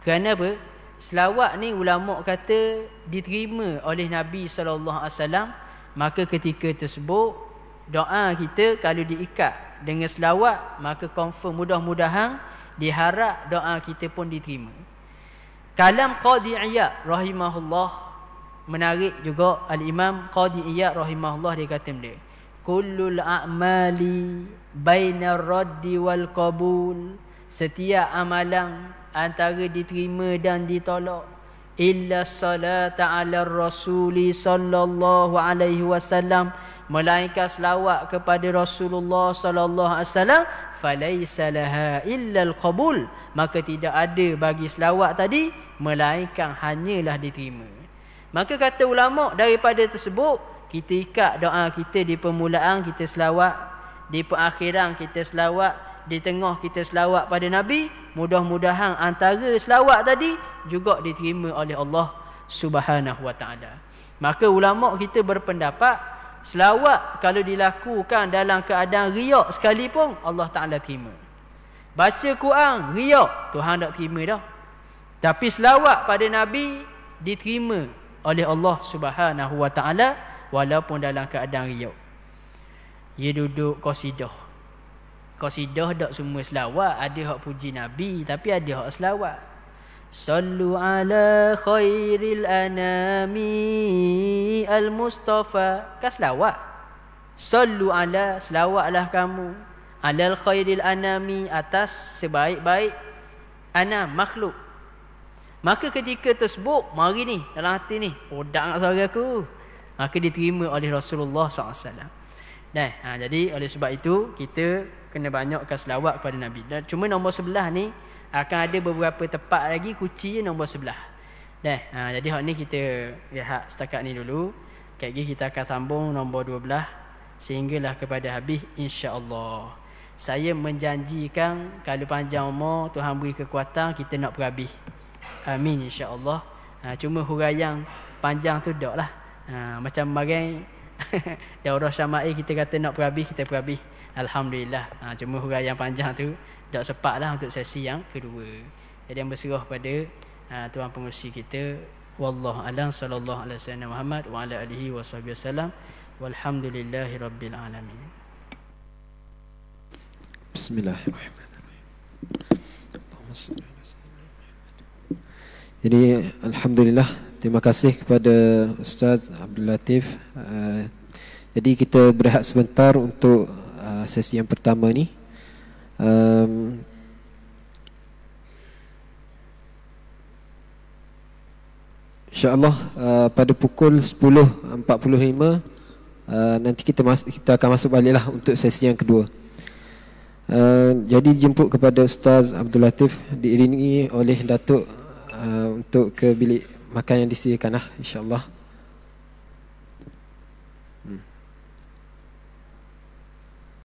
Kerana apa? Selawat ni ulama kata diterima oleh Nabi sallallahu alaihi wasallam. Maka ketika tersebut doa kita kalau diikat dengan selawat, maka confirm mudah-mudahan diharap doa kita pun diterima. Kalam Qadi Iyad rahimahullah menarik juga. Al-Imam Qadi Iyad rahimahullah dia kata benda, kullul a'mali bainar raddi wal qabul, setiap amalan antara diterima dan ditolak, illa salata ala rasuli sallallahu alaihi wasallam, melainkan selawat kepada Rasulullah sallallahu alaihi wasallam, falaisa laha illa al-qabul, maka tidak ada bagi selawat tadi melainkan hanyalah diterima. Maka kata ulama daripada tersebut, kita ikat doa kita di permulaan kita selawat, di perakhiran kita selawat, di tengah kita selawat pada Nabi. Mudah-mudahan antara selawat tadi juga diterima oleh Allah Subhanahu wa taala. Maka ulama kita berpendapat selawat kalau dilakukan dalam keadaan riak sekalipun Allah Taala terima. Baca Quran riak, Tuhan tak terima dah. Tapi selawat pada Nabi diterima oleh Allah Subhanahu wa taala walaupun dalam keadaan riak. Dia duduk qasidah. Qasidah tak semua selawat, ada hak puji Nabi tapi ada hak selawat. Sallu ala khairil anami al-Mustafa. Kan selawat. Sallu ala, selawatlah kamu. alal khairil anami, atas sebaik-baik anam, makhluk. Maka ketika tersebut, mari ni dalam hati ni, odak nak suara aku, maka diterima oleh Rasulullah SAW. Jadi oleh sebab itu kita kena banyakkan selawat kepada Nabi. Dan cuma nombor 11 ni akan ada beberapa tepat lagi, kunci nombor 11. Jadi hak ni kita lihat setakat ni dulu. Kali lagi kita akan sambung nombor 12 sehinggalah kepada habis, insya-Allah. Saya menjanjikan kalau panjang umur, Tuhan beri kekuatan, kita nak berhabis. Amin, insya-Allah. Cuma huraian panjang tu dak lah. Macam bagai daurah syama'il kita kata nak berhabis, kita berhabis. Alhamdulillah. Cuma huraian panjang tu dak sempat lah untuk sesi yang kedua. Jadi yang berserah pada Tuan Pengerusi kita. Wallahu a'lam, sallallahu alaihi wasallam Muhammad wa ala alihi wasallam. Walhamdulillahi rabbil alamin. Bismillahirrahmanirrahim. Jadi alhamdulillah, terima kasih kepada Ustaz Abdul Latif. Jadi kita berehat sebentar untuk sesi yang pertama ni. InsyaAllah pada pukul 10.45 nanti kita akan masuk baliklah untuk sesi yang kedua. Jadi jemput kepada Ustaz Abdul Latif diiringi oleh Datuk untuk ke bilik makan yang disediakan lah, insyaAllah.